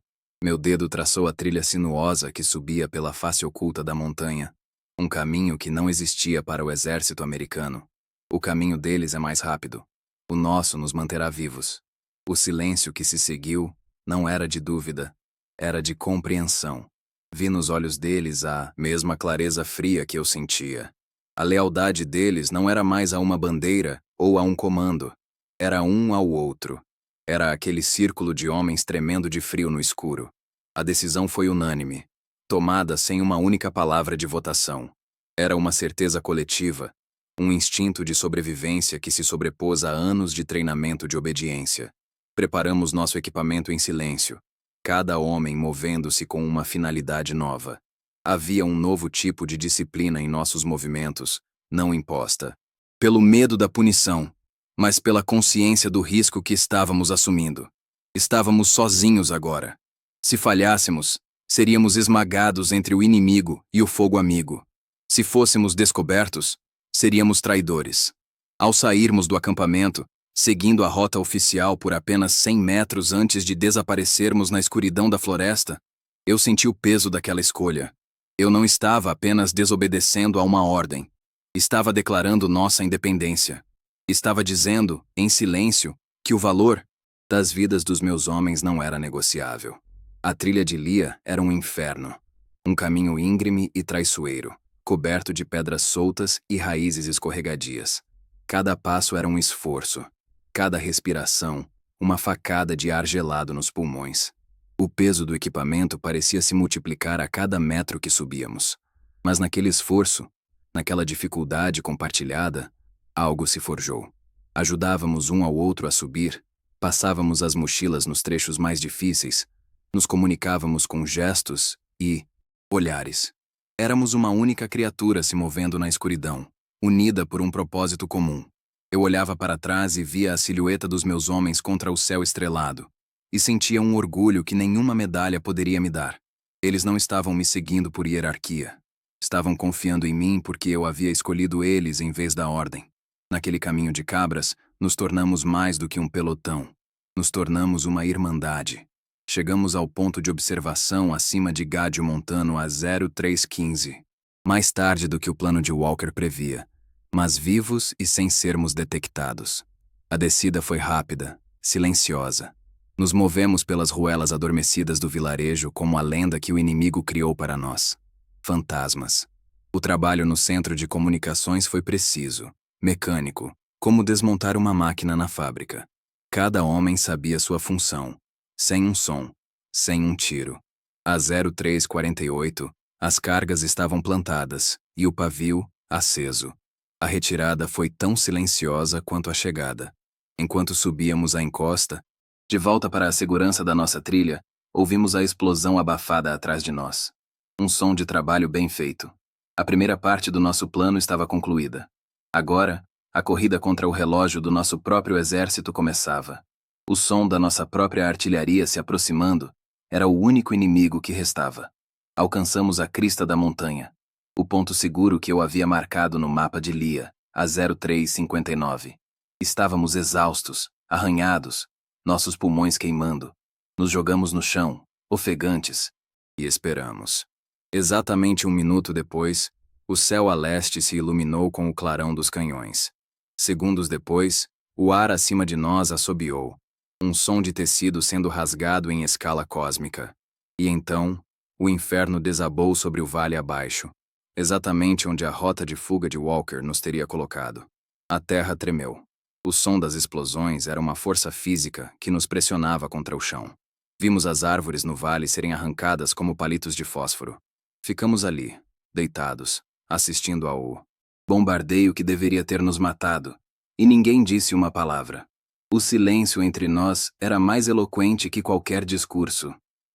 [SPEAKER 1] Meu dedo traçou a trilha sinuosa que subia pela face oculta da montanha. Um caminho que não existia para o exército americano. O caminho deles é mais rápido. O nosso nos manterá vivos. O silêncio que se seguiu não era de dúvida, era de compreensão. Vi nos olhos deles a mesma clareza fria que eu sentia. A lealdade deles não era mais a uma bandeira ou a um comando. Era um ao outro. Era aquele círculo de homens tremendo de frio no escuro. A decisão foi unânime, tomada sem uma única palavra de votação. Era uma certeza coletiva, um instinto de sobrevivência que se sobrepôs a anos de treinamento de obediência. Preparamos nosso equipamento em silêncio, cada homem movendo-se com uma finalidade nova. Havia um novo tipo de disciplina em nossos movimentos, não imposta pelo medo da punição, mas pela consciência do risco que estávamos assumindo. Estávamos sozinhos agora. Se falhássemos, seríamos esmagados entre o inimigo e o fogo amigo. Se fôssemos descobertos, seríamos traidores. Ao sairmos do acampamento, seguindo a rota oficial por apenas 100 metros antes de desaparecermos na escuridão da floresta, eu senti o peso daquela escolha. Eu não estava apenas desobedecendo a uma ordem. Estava declarando nossa independência. Estava dizendo, em silêncio, que o valor das vidas dos meus homens não era negociável. A trilha de Lia era um inferno. Um caminho íngreme e traiçoeiro, coberto de pedras soltas e raízes escorregadias. Cada passo era um esforço. Cada respiração, uma facada de ar gelado nos pulmões. O peso do equipamento parecia se multiplicar a cada metro que subíamos. Mas naquele esforço, naquela dificuldade compartilhada, algo se forjou. Ajudávamos um ao outro a subir, passávamos as mochilas nos trechos mais difíceis, nos comunicávamos com gestos e olhares. Éramos uma única criatura se movendo na escuridão, unida por um propósito comum. Eu olhava para trás e via a silhueta dos meus homens contra o céu estrelado, e sentia um orgulho que nenhuma medalha poderia me dar. Eles não estavam me seguindo por hierarquia. Estavam confiando em mim porque eu havia escolhido eles em vez da ordem. Naquele caminho de cabras, Nos tornamos mais do que um pelotão. Nos tornamos uma irmandade. Chegamos ao ponto de observação acima de Gádio Montano a 0315. Mais tarde do que o plano de Walker previa, mas vivos e sem sermos detectados. A descida foi rápida, silenciosa. Nos movemos pelas ruelas adormecidas do vilarejo como a lenda que o inimigo criou para nós. Fantasmas. O trabalho no centro de comunicações foi preciso, mecânico, como desmontar uma máquina na fábrica. Cada homem sabia sua função. Sem um som, sem um tiro. A 0348, as cargas estavam plantadas e o pavio, aceso. A retirada foi tão silenciosa quanto a chegada. Enquanto subíamos a encosta, de volta para a segurança da nossa trilha, ouvimos a explosão abafada atrás de nós. Um som de trabalho bem feito. A primeira parte do nosso plano estava concluída. Agora, a corrida contra o relógio do nosso próprio exército começava. O som da nossa própria artilharia se aproximando era o único inimigo que restava. Alcançamos a crista da montanha, o ponto seguro que eu havia marcado no mapa de Lia, a 0359. Estávamos exaustos, arranhados, nossos pulmões queimando. Nos jogamos no chão, ofegantes, e esperamos. Exatamente um minuto depois, o céu a leste se iluminou com o clarão dos canhões. Segundos depois, o ar acima de nós assobiou, um som de tecido sendo rasgado em escala cósmica. E então, o inferno desabou sobre o vale abaixo, exatamente onde a rota de fuga de Walker nos teria colocado. A terra tremeu. O som das explosões era uma força física que nos pressionava contra o chão. Vimos as árvores no vale serem arrancadas como palitos de fósforo. Ficamos ali, deitados, assistindo ao bombardeio que deveria ter nos matado, e ninguém disse uma palavra. O silêncio entre nós era mais eloquente que qualquer discurso.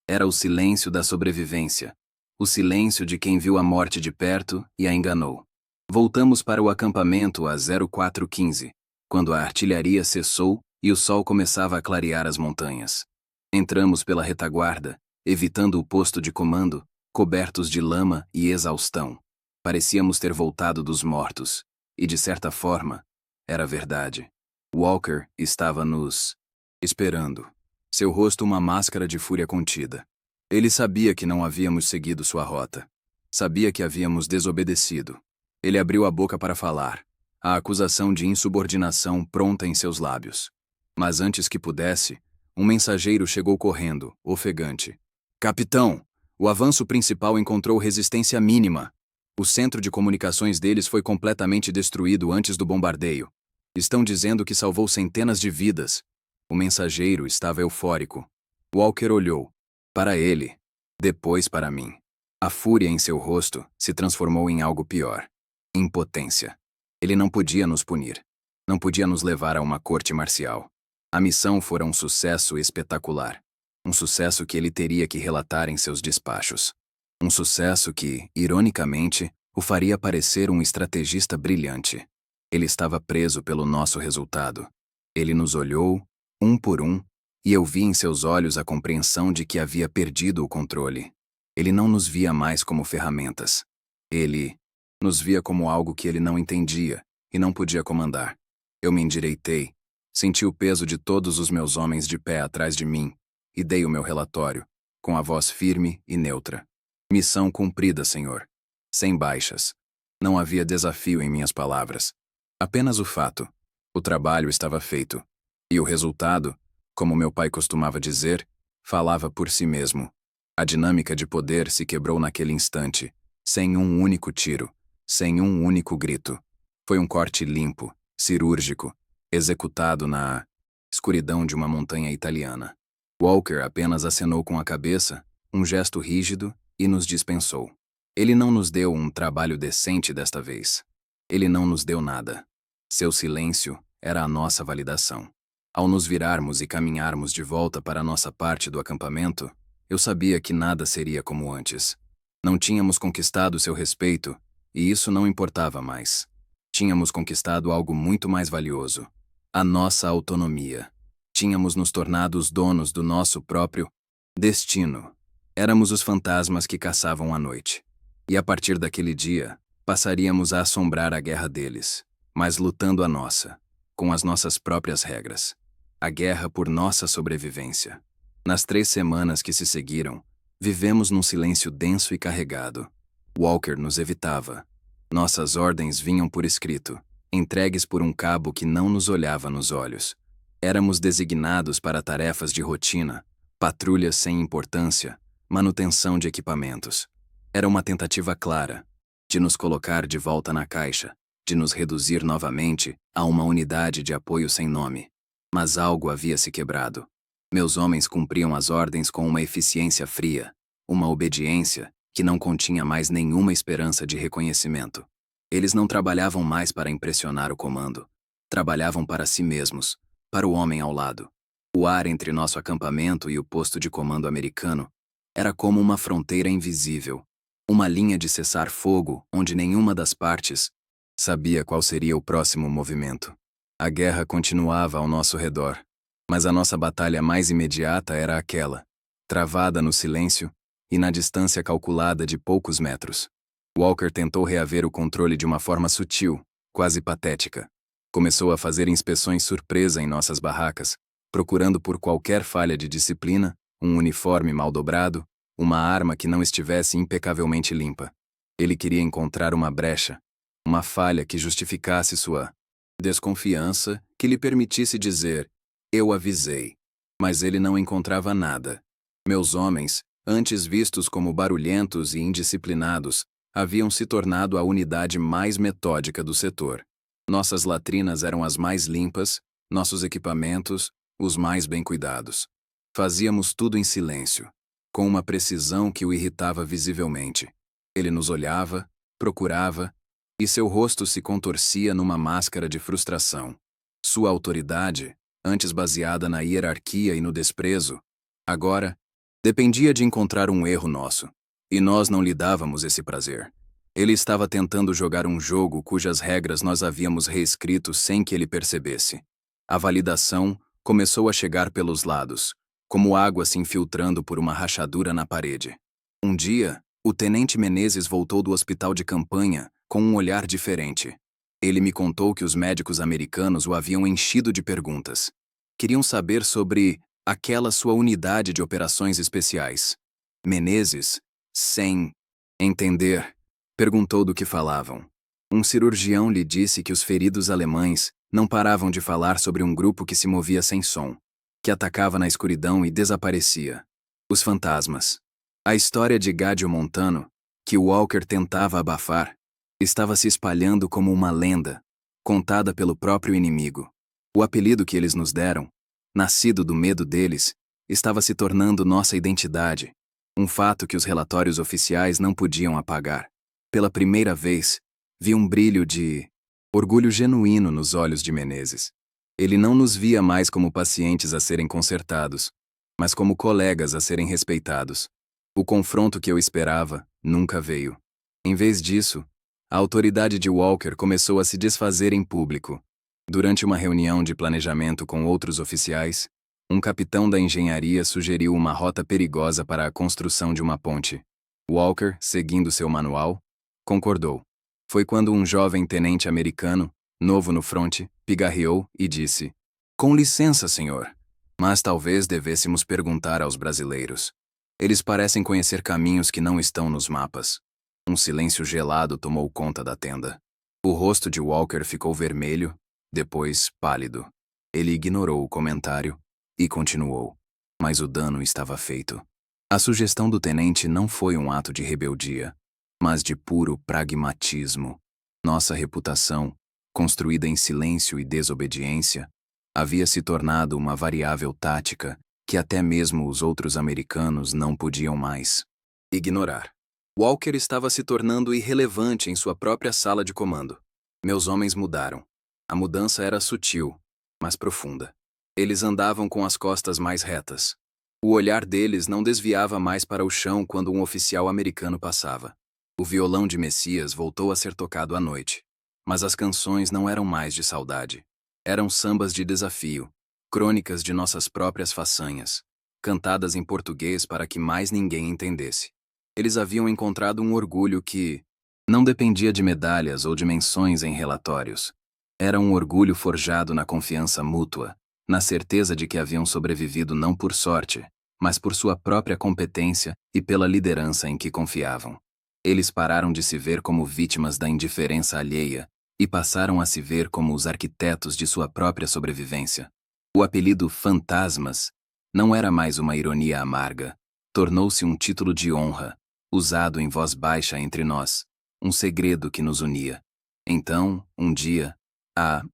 [SPEAKER 1] Era o silêncio da sobrevivência. O silêncio de quem viu a morte de perto e a enganou. Voltamos para o acampamento a 0415, quando a artilharia cessou e o sol começava a clarear as montanhas. Entramos pela retaguarda, evitando o posto de comando, cobertos de lama e exaustão. Parecíamos ter voltado dos mortos, e de certa forma, era verdade. Walker estava nos esperando. Seu rosto uma máscara de fúria contida. Ele sabia que não havíamos seguido sua rota. Sabia que havíamos desobedecido. Ele abriu a boca para falar, a acusação de insubordinação pronta em seus lábios. Mas antes que pudesse, um mensageiro chegou correndo, ofegante. Capitão, o avanço principal encontrou resistência mínima. O centro de comunicações deles foi completamente destruído antes do bombardeio. Estão dizendo que salvou centenas de vidas. O mensageiro estava eufórico. Walker olhou. Para ele. Depois para mim. A fúria em seu rosto se transformou em algo pior. Impotência. Ele não podia nos punir. Não podia nos levar a uma corte marcial. A missão fora um sucesso espetacular. Um sucesso que ele teria que relatar em seus despachos. Um sucesso que, ironicamente, o faria parecer um estrategista brilhante. Ele estava preso pelo nosso resultado. Ele nos olhou, um por um, e eu vi em seus olhos a compreensão de que havia perdido o controle. Ele não nos via mais como ferramentas. Ele nos via como algo que ele não entendia e não podia comandar. Eu me endireitei, senti o peso de todos os meus homens de pé atrás de mim e dei o meu relatório, com a voz firme e neutra. Missão cumprida, senhor. Sem baixas. Não havia desafio em minhas palavras. Apenas o fato. O trabalho estava feito. E o resultado, como meu pai costumava dizer, falava por si mesmo. A dinâmica de poder se quebrou naquele instante, sem um único tiro, sem um único grito. Foi um corte limpo, cirúrgico, executado na escuridão de uma montanha italiana. Walker apenas acenou com a cabeça, um gesto rígido, e nos dispensou. Ele não nos deu um trabalho decente desta vez. Ele não nos deu nada. Seu silêncio era a nossa validação. Ao nos virarmos e caminharmos de volta para a nossa parte do acampamento, eu sabia que nada seria como antes. Não tínhamos conquistado seu respeito, e isso não importava mais. Tínhamos conquistado algo muito mais valioso: a nossa autonomia. Tínhamos nos tornado os donos do nosso próprio destino. Éramos os fantasmas que caçavam à noite. E a partir daquele dia, passaríamos a assombrar a guerra deles, mas lutando a nossa, com as nossas próprias regras. A guerra por nossa sobrevivência. Nas 3 semanas que se seguiram, vivemos num silêncio denso e carregado. Walker nos evitava. Nossas ordens vinham por escrito, entregues por um cabo que não nos olhava nos olhos. Éramos designados para tarefas de rotina, patrulhas sem importância, manutenção de equipamentos. Era uma tentativa clara de nos colocar de volta na caixa, de nos reduzir novamente a uma unidade de apoio sem nome. Mas algo havia se quebrado. Meus homens cumpriam as ordens com uma eficiência fria, uma obediência que não continha mais nenhuma esperança de reconhecimento. Eles não trabalhavam mais para impressionar o comando. Trabalhavam para si mesmos, para o homem ao lado. O ar entre nosso acampamento e o posto de comando americano era como uma fronteira invisível, uma linha de cessar-fogo onde nenhuma das partes sabia qual seria o próximo movimento. A guerra continuava ao nosso redor, mas a nossa batalha mais imediata era aquela, travada no silêncio e na distância calculada de poucos metros. Walker tentou reaver o controle de uma forma sutil, quase patética. Começou a fazer inspeções surpresa em nossas barracas, procurando por qualquer falha de disciplina, um uniforme mal dobrado, uma arma que não estivesse impecavelmente limpa. Ele queria encontrar uma brecha, uma falha que justificasse sua desconfiança, que lhe permitisse dizer, eu avisei. Mas ele não encontrava nada. Meus homens, antes vistos como barulhentos e indisciplinados, haviam se tornado a unidade mais metódica do setor. Nossas latrinas eram as mais limpas, nossos equipamentos, os mais bem cuidados. Fazíamos tudo em silêncio, com uma precisão que o irritava visivelmente. Ele nos olhava, procurava, e seu rosto se contorcia numa máscara de frustração. Sua autoridade, antes baseada na hierarquia e no desprezo, agora dependia de encontrar um erro nosso. E nós não lhe dávamos esse prazer. Ele estava tentando jogar um jogo cujas regras nós havíamos reescrito sem que ele percebesse. A validação começou a chegar pelos lados, como água se infiltrando por uma rachadura na parede. Um dia, o tenente Menezes voltou do hospital de campanha com um olhar diferente. Ele me contou que os médicos americanos o haviam enchido de perguntas. Queriam saber sobre aquela sua unidade de operações especiais. Menezes, sem entender, perguntou do que falavam. Um cirurgião lhe disse que os feridos alemães não paravam de falar sobre um grupo que se movia sem som, que atacava na escuridão e desaparecia. Os fantasmas. A história de Gadio Montano, que Walker tentava abafar, estava se espalhando como uma lenda, contada pelo próprio inimigo. O apelido que eles nos deram, nascido do medo deles, estava se tornando nossa identidade, um fato que os relatórios oficiais não podiam apagar. Pela primeira vez, vi um brilho de orgulho genuíno nos olhos de Menezes. Ele não nos via mais como pacientes a serem consertados, mas como colegas a serem respeitados. O confronto que eu esperava nunca veio. Em vez disso, a autoridade de Walker começou a se desfazer em público. Durante uma reunião de planejamento com outros oficiais, um capitão da engenharia sugeriu uma rota perigosa para a construção de uma ponte. Walker, seguindo seu manual, concordou. Foi quando um jovem tenente americano, novo no fronte, pigarreou e disse: "Com licença, senhor, mas talvez devêssemos perguntar aos brasileiros. Eles parecem conhecer caminhos que não estão nos mapas." Um silêncio gelado tomou conta da tenda. O rosto de Walker ficou vermelho, depois pálido. Ele ignorou o comentário e continuou. Mas o dano estava feito. A sugestão do tenente não foi um ato de rebeldia, mas de puro pragmatismo. Nossa reputação, construída em silêncio e desobediência, havia se tornado uma variável tática que até mesmo os outros americanos não podiam mais ignorar. Walker estava se tornando irrelevante em sua própria sala de comando. Meus homens mudaram. A mudança era sutil, mas profunda. Eles andavam com as costas mais retas. O olhar deles não desviava mais para o chão quando um oficial americano passava. O violão de Messias voltou a ser tocado à noite. Mas as canções não eram mais de saudade. Eram sambas de desafio, crônicas de nossas próprias façanhas, cantadas em português para que mais ninguém entendesse. Eles haviam encontrado um orgulho que não dependia de medalhas ou de menções em relatórios. Era um orgulho forjado na confiança mútua, na certeza de que haviam sobrevivido não por sorte, mas por sua própria competência e pela liderança em que confiavam. Eles pararam de se ver como vítimas da indiferença alheia e passaram a se ver como os arquitetos de sua própria sobrevivência. O apelido Fantasmas não era mais uma ironia amarga, tornou-se um título de honra, usado em voz baixa entre nós, um segredo que nos unia. Então, um dia, a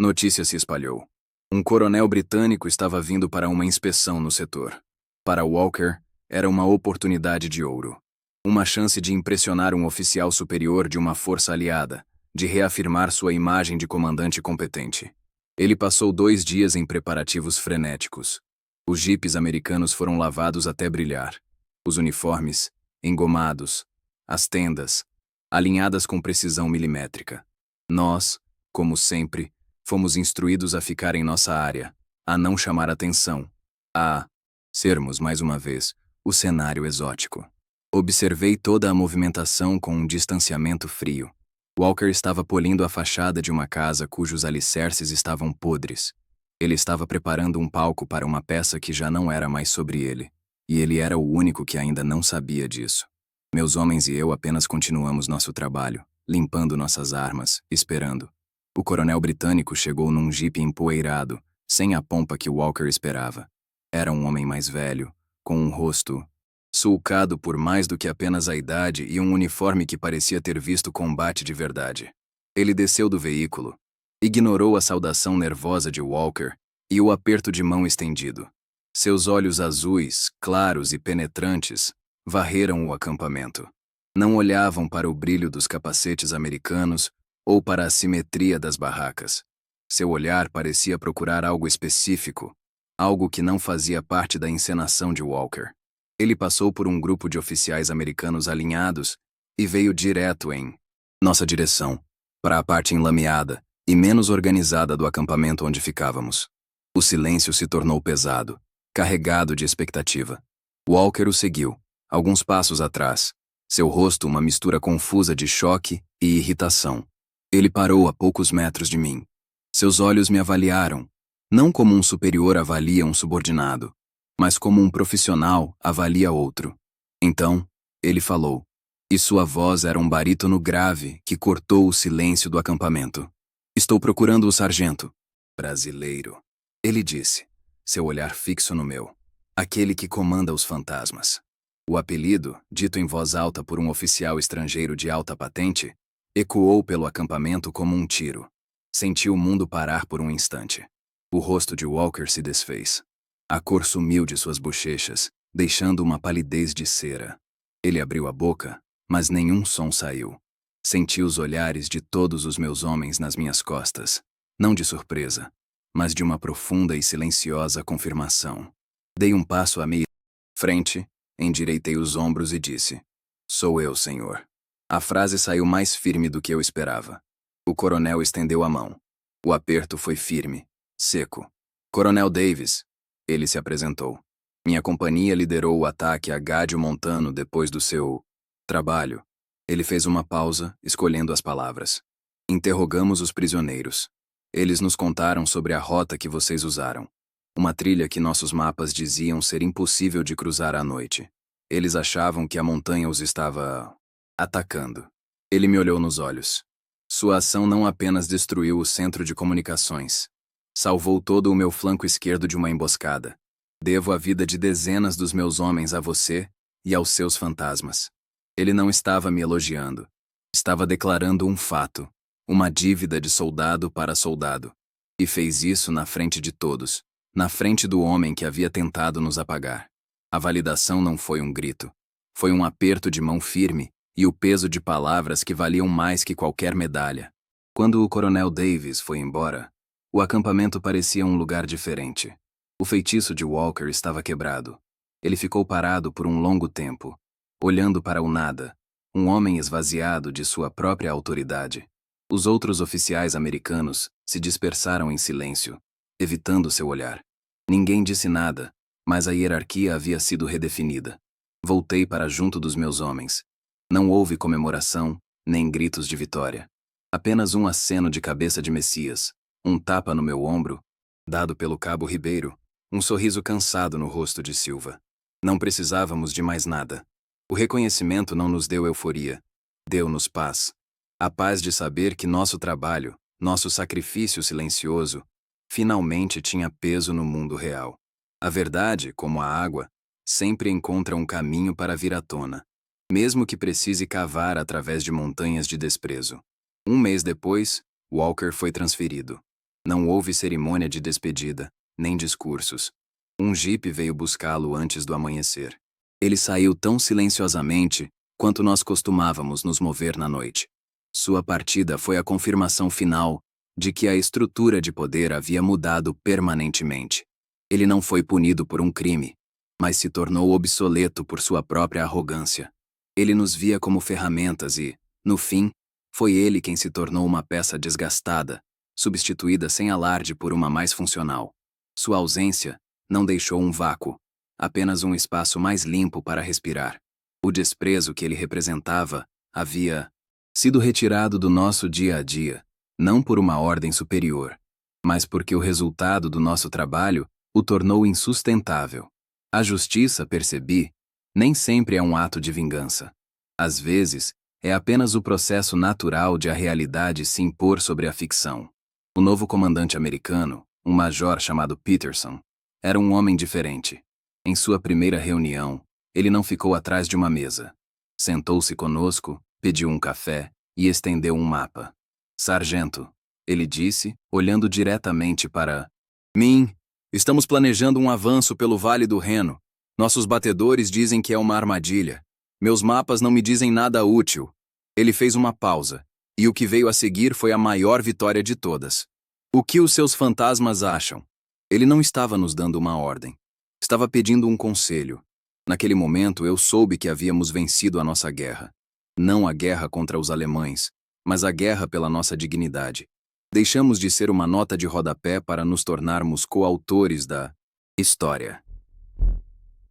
[SPEAKER 1] notícia se espalhou. Um coronel britânico estava vindo para uma inspeção no setor. Para Walker, era uma oportunidade de ouro. Uma chance de impressionar um oficial superior de uma força aliada, de reafirmar sua imagem de comandante competente. Ele passou 2 dias em preparativos frenéticos. Os jipes americanos foram lavados até brilhar. Os uniformes, engomados. As tendas, alinhadas com precisão milimétrica. Nós, como sempre, fomos instruídos a ficar em nossa área, a não chamar atenção, a sermos, mais uma vez, o cenário exótico. Observei toda a movimentação com um distanciamento frio. Walker estava polindo a fachada de uma casa cujos alicerces estavam podres. Ele estava preparando um palco para uma peça que já não era mais sobre ele, e ele era o único que ainda não sabia disso. Meus homens e eu apenas continuamos nosso trabalho, limpando nossas armas, esperando. O coronel britânico chegou num jipe empoeirado, sem a pompa que Walker esperava. Era um homem mais velho, com um rosto sulcado por mais do que apenas a idade e um uniforme que parecia ter visto combate de verdade. Ele desceu do veículo, ignorou a saudação nervosa de Walker e o aperto de mão estendido. Seus olhos azuis, claros e penetrantes, varreram o acampamento. Não olhavam para o brilho dos capacetes americanos ou para a simetria das barracas. Seu olhar parecia procurar algo específico, algo que não fazia parte da encenação de Walker. Ele passou por um grupo de oficiais americanos alinhados e veio direto em nossa direção, para a parte enlameada e menos organizada do acampamento onde ficávamos. O silêncio se tornou pesado, carregado de expectativa. Walker o seguiu, alguns passos atrás, seu rosto uma mistura confusa de choque e irritação. Ele parou a poucos metros de mim. Seus olhos me avaliaram, não como um superior avalia um subordinado, mas como um profissional avalia outro. Então, ele falou, e sua voz era um barítono grave que cortou o silêncio do acampamento. Estou procurando o sargento. Brasileiro. Ele disse, seu olhar fixo no meu. Aquele que comanda os fantasmas. O apelido, dito em voz alta por um oficial estrangeiro de alta patente, ecoou pelo acampamento como um tiro. Senti o mundo parar por um instante. O rosto de Walker se desfez. A cor sumiu de suas bochechas, deixando uma palidez de cera. Ele abriu a boca, mas nenhum som saiu. Senti os olhares de todos os meus homens nas minhas costas, não de surpresa, mas de uma profunda e silenciosa confirmação. Dei um passo à minha frente, endireitei os ombros e disse, sou eu, senhor. A frase saiu mais firme do que eu esperava. O coronel estendeu a mão. O aperto foi firme, seco. Coronel Davis. Ele se apresentou. Minha companhia liderou o ataque a Gádio Montano depois do seu trabalho. Ele fez uma pausa, escolhendo as palavras. Interrogamos os prisioneiros. Eles nos contaram sobre a rota que vocês usaram. Uma trilha que nossos mapas diziam ser impossível de cruzar à noite. Eles achavam que a montanha os estava atacando. Ele me olhou nos olhos. Sua ação não apenas destruiu o centro de comunicações. Salvou todo o meu flanco esquerdo de uma emboscada. Devo a vida de dezenas dos meus homens a você e aos seus fantasmas. Ele não estava me elogiando. Estava declarando um fato, uma dívida de soldado para soldado. E fez isso na frente de todos, na frente do homem que havia tentado nos apagar. A validação não foi um grito. Foi um aperto de mão firme e o peso de palavras que valiam mais que qualquer medalha. Quando o coronel Davis foi embora, o acampamento parecia um lugar diferente. O feitiço de Walker estava quebrado. Ele ficou parado por um longo tempo, olhando para o nada, um homem esvaziado de sua própria autoridade. Os outros oficiais americanos se dispersaram em silêncio, evitando seu olhar. Ninguém disse nada, mas a hierarquia havia sido redefinida. Voltei para junto dos meus homens. Não houve comemoração, nem gritos de vitória. Apenas um aceno de cabeça de Messias, um tapa no meu ombro, dado pelo cabo Ribeiro, um sorriso cansado no rosto de Silva. Não precisávamos de mais nada. O reconhecimento não nos deu euforia. Deu-nos paz. A paz de saber que nosso trabalho, nosso sacrifício silencioso, finalmente tinha peso no mundo real. A verdade, como a água, sempre encontra um caminho para vir à tona, mesmo que precise cavar através de montanhas de desprezo. Um mês depois, Walker foi transferido. Não houve cerimônia de despedida, nem discursos. Um jipe veio buscá-lo antes do amanhecer. Ele saiu tão silenciosamente quanto nós costumávamos nos mover na noite. Sua partida foi a confirmação final de que a estrutura de poder havia mudado permanentemente. Ele não foi punido por um crime, mas se tornou obsoleto por sua própria arrogância. Ele nos via como ferramentas e, no fim, foi ele quem se tornou uma peça desgastada, substituída sem alarde por uma mais funcional. Sua ausência não deixou um vácuo, apenas um espaço mais limpo para respirar. O desprezo que ele representava havia sido retirado do nosso dia a dia, não por uma ordem superior, mas porque o resultado do nosso trabalho o tornou insustentável. A justiça, percebi, nem sempre é um ato de vingança. Às vezes, é apenas o processo natural de a realidade se impor sobre a ficção. O novo comandante americano, um major chamado Peterson, era um homem diferente. Em sua primeira reunião, ele não ficou atrás de uma mesa. Sentou-se conosco, pediu um café e estendeu um mapa. Sargento, ele disse, olhando diretamente para mim, estamos planejando um avanço pelo Vale do Reno. Nossos batedores dizem que é uma armadilha. Meus mapas não me dizem nada útil. Ele fez uma pausa, e o que veio a seguir foi a maior vitória de todas. O que os seus fantasmas acham? Ele não estava nos dando uma ordem. Estava pedindo um conselho. Naquele momento eu soube que havíamos vencido a nossa guerra. Não a guerra contra os alemães, mas a guerra pela nossa dignidade. Deixamos de ser uma nota de rodapé para nos tornarmos coautores da história.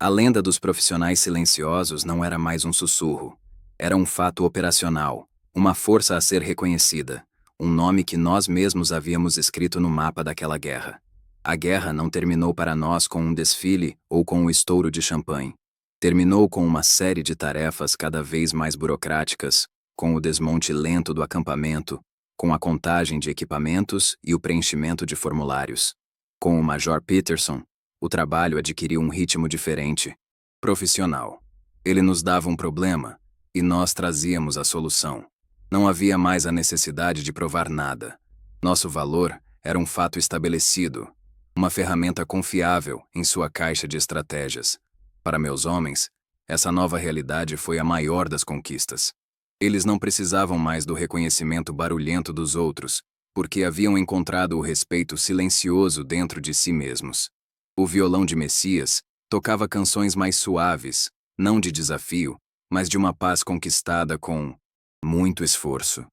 [SPEAKER 1] A lenda dos profissionais silenciosos não era mais um sussurro. Era um fato operacional, uma força a ser reconhecida, um nome que nós mesmos havíamos escrito no mapa daquela guerra. A guerra não terminou para nós com um desfile ou com um estouro de champanhe. Terminou com uma série de tarefas cada vez mais burocráticas, com o desmonte lento do acampamento, com a contagem de equipamentos e o preenchimento de formulários. Com o Major Peterson, o trabalho adquiriu um ritmo diferente, profissional. Ele nos dava um problema, e nós trazíamos a solução. Não havia mais a necessidade de provar nada. Nosso valor era um fato estabelecido, uma ferramenta confiável em sua caixa de estratégias. Para meus homens, essa nova realidade foi a maior das conquistas. Eles não precisavam mais do reconhecimento barulhento dos outros, porque haviam encontrado o respeito silencioso dentro de si mesmos. O violão de Messias tocava canções mais suaves, não de desafio, mas de uma paz conquistada com muito esforço.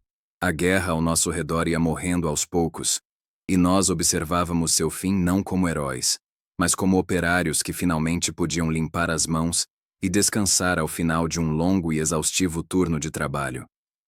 [SPEAKER 1] A guerra ao nosso redor ia morrendo aos poucos, e nós observávamos seu fim não como heróis, mas como operários que finalmente podiam limpar as mãos e descansar ao final de um longo e exaustivo turno de trabalho.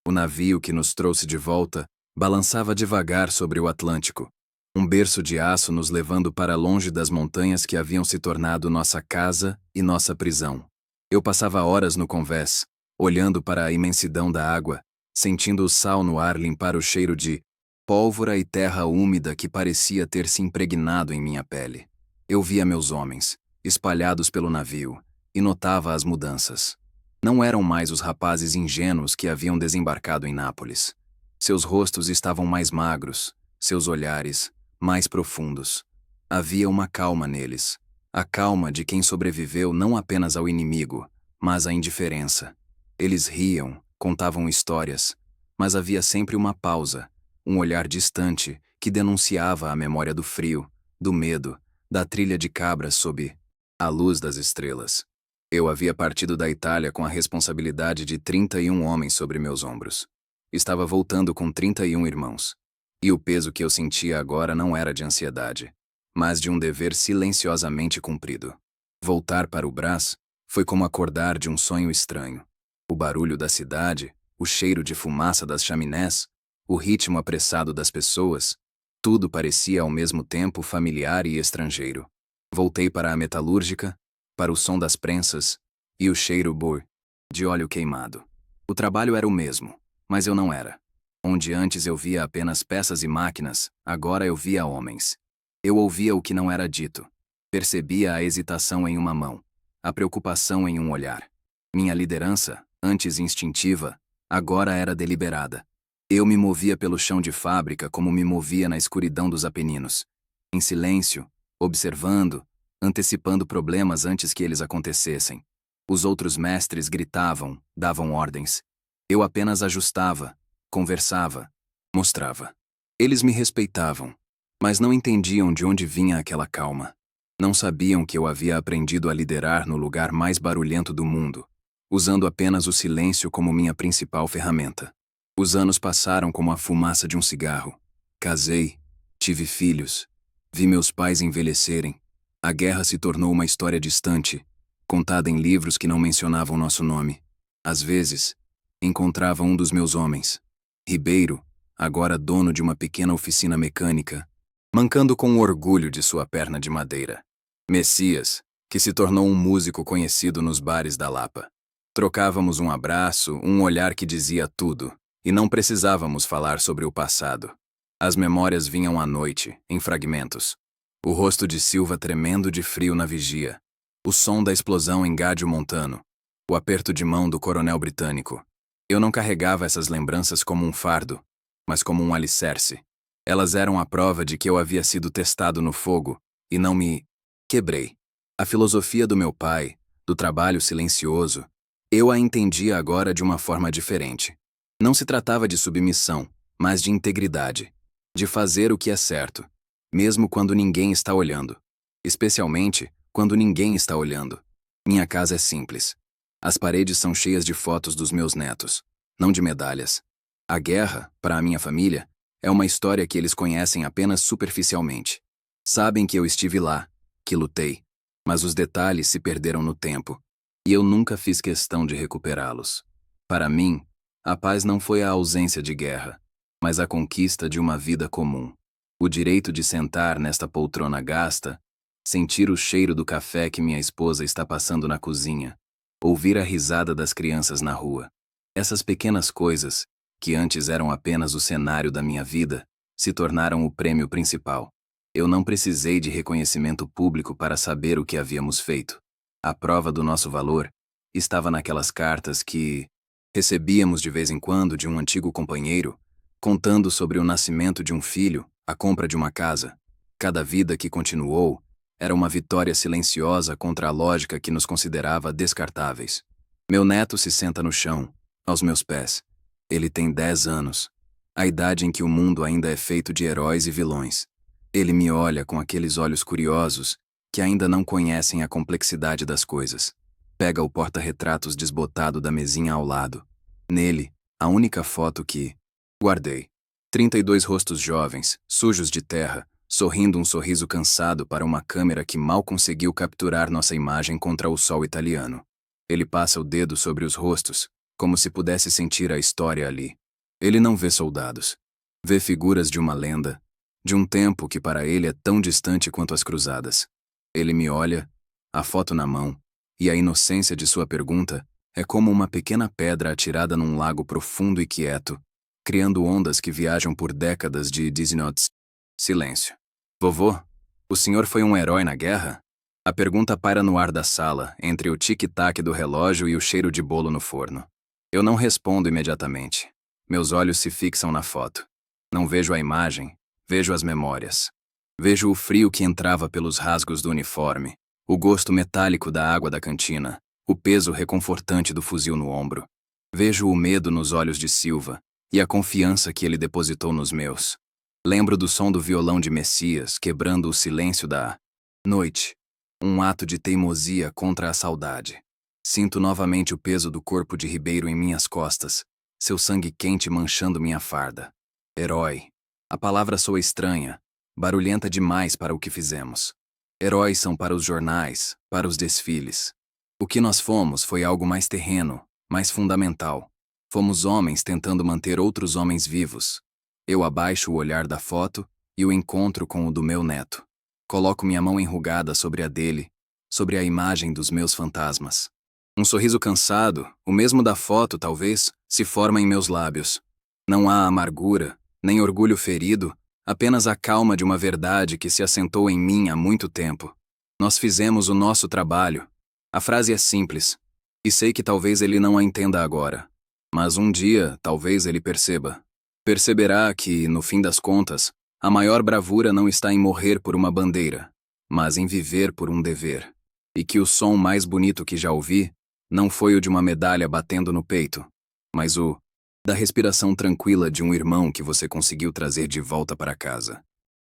[SPEAKER 1] O navio que nos trouxe de volta balançava devagar sobre o Atlântico, um berço de aço nos levando para longe das montanhas que haviam se tornado nossa casa e nossa prisão. Eu passava horas no convés, olhando para a imensidão da água, sentindo o sal no ar limpar o cheiro de pólvora e terra úmida que parecia ter se impregnado em minha pele. Eu via meus homens, espalhados pelo navio, e notava as mudanças. Não eram mais os rapazes ingênuos que haviam desembarcado em Nápoles. Seus rostos estavam mais magros, seus olhares mais profundos. Havia uma calma neles, a calma de quem sobreviveu não apenas ao inimigo, mas à indiferença. Eles riam, contavam histórias, mas havia sempre uma pausa, um olhar distante que denunciava a memória do frio, do medo, da trilha de cabras sob a luz das estrelas. Eu havia partido da Itália com a responsabilidade de 31 homens sobre meus ombros. Estava voltando com 31 irmãos. E o peso que eu sentia agora não era de ansiedade, mas de um dever silenciosamente cumprido. Voltar para o Brás foi como acordar de um sonho estranho. O barulho da cidade, o cheiro de fumaça das chaminés, o ritmo apressado das pessoas, tudo parecia ao mesmo tempo familiar e estrangeiro. Voltei para a metalúrgica, para o som das prensas e o cheiro de óleo queimado. O trabalho era o mesmo, mas eu não era. Onde antes eu via apenas peças e máquinas, agora eu via homens. Eu ouvia o que não era dito. Percebia a hesitação em uma mão, a preocupação em um olhar. Minha liderança, antes instintiva, agora era deliberada. Eu me movia pelo chão de fábrica como me movia na escuridão dos Apeninos. Em silêncio, observando, antecipando problemas antes que eles acontecessem. Os outros mestres gritavam, davam ordens. Eu apenas ajustava, conversava, mostrava. Eles me respeitavam, mas não entendiam de onde vinha aquela calma. Não sabiam que eu havia aprendido a liderar no lugar mais barulhento do mundo, usando apenas o silêncio como minha principal ferramenta. Os anos passaram como a fumaça de um cigarro. Casei, tive filhos, vi meus pais envelhecerem. A guerra se tornou uma história distante, contada em livros que não mencionavam nosso nome. Às vezes, encontrava um dos meus homens, Ribeiro, agora dono de uma pequena oficina mecânica, mancando com o orgulho de sua perna de madeira. Messias, que se tornou um músico conhecido nos bares da Lapa. Trocávamos um abraço, um olhar que dizia tudo, e não precisávamos falar sobre o passado. As memórias vinham à noite, em fragmentos. O rosto de Silva tremendo de frio na vigia. O som da explosão em Gádio Montano. O aperto de mão do coronel britânico. Eu não carregava essas lembranças como um fardo, mas como um alicerce. Elas eram a prova de que eu havia sido testado no fogo, e não me quebrei. A filosofia do meu pai, do trabalho silencioso, eu a entendia agora de uma forma diferente. Não se tratava de submissão, mas de integridade. De fazer o que é certo, mesmo quando ninguém está olhando. Especialmente quando ninguém está olhando. Minha casa é simples. As paredes são cheias de fotos dos meus netos, não de medalhas. A guerra, para a minha família, é uma história que eles conhecem apenas superficialmente. Sabem que eu estive lá, que lutei, mas os detalhes se perderam no tempo, e eu nunca fiz questão de recuperá-los. Para mim, a paz não foi a ausência de guerra, mas a conquista de uma vida comum. O direito de sentar nesta poltrona gasta, sentir o cheiro do café que minha esposa está passando na cozinha, ouvir a risada das crianças na rua. Essas pequenas coisas, que antes eram apenas o cenário da minha vida, se tornaram o prêmio principal. Eu não precisei de reconhecimento público para saber o que havíamos feito. A prova do nosso valor estava naquelas cartas que recebíamos de vez em quando de um antigo companheiro, contando sobre o nascimento de um filho, a compra de uma casa. Cada vida que continuou era uma vitória silenciosa contra a lógica que nos considerava descartáveis. Meu neto se senta no chão, aos meus pés. Ele tem 10 anos, a idade em que o mundo ainda é feito de heróis e vilões. Ele me olha com aqueles olhos curiosos que ainda não conhecem a complexidade das coisas. Pega o porta-retratos desbotado da mesinha ao lado. Nele, a única foto que guardei. 32 rostos jovens, sujos de terra, sorrindo um sorriso cansado para uma câmera que mal conseguiu capturar nossa imagem contra o sol italiano. Ele passa o dedo sobre os rostos, como se pudesse sentir a história ali. Ele não vê soldados. Vê figuras de uma lenda, de um tempo que para ele é tão distante quanto as cruzadas. Ele me olha, a foto na mão, e a inocência de sua pergunta é como uma pequena pedra atirada num lago profundo e quieto, criando ondas que viajam por décadas de Disneynots. Silêncio. Vovô, o senhor foi um herói na guerra? A pergunta paira no ar da sala, entre o tic-tac do relógio e o cheiro de bolo no forno. Eu não respondo imediatamente. Meus olhos se fixam na foto. Não vejo a imagem, vejo as memórias. Vejo o frio que entrava pelos rasgos do uniforme, o gosto metálico da água da cantina, o peso reconfortante do fuzil no ombro. Vejo o medo nos olhos de Silva e a confiança que ele depositou nos meus. Lembro do som do violão de Messias quebrando o silêncio da noite. Um ato de teimosia contra a saudade. Sinto novamente o peso do corpo de Ribeiro em minhas costas, seu sangue quente manchando minha farda. Herói. A palavra soa estranha, barulhenta demais para o que fizemos. Heróis são para os jornais, para os desfiles. O que nós fomos foi algo mais terreno, mais fundamental. Fomos homens tentando manter outros homens vivos. Eu abaixo o olhar da foto e o encontro com o do meu neto. Coloco minha mão enrugada sobre a dele, sobre a imagem dos meus fantasmas. Um sorriso cansado, o mesmo da foto, talvez, se forma em meus lábios. Não há amargura, nem orgulho ferido, apenas a calma de uma verdade que se assentou em mim há muito tempo. Nós fizemos o nosso trabalho. A frase é simples, e sei que talvez ele não a entenda agora. Mas um dia, talvez ele perceba. Perceberá que, no fim das contas, a maior bravura não está em morrer por uma bandeira, mas em viver por um dever. E que o som mais bonito que já ouvi não foi o de uma medalha batendo no peito, mas o da respiração tranquila de um irmão que você conseguiu trazer de volta para casa.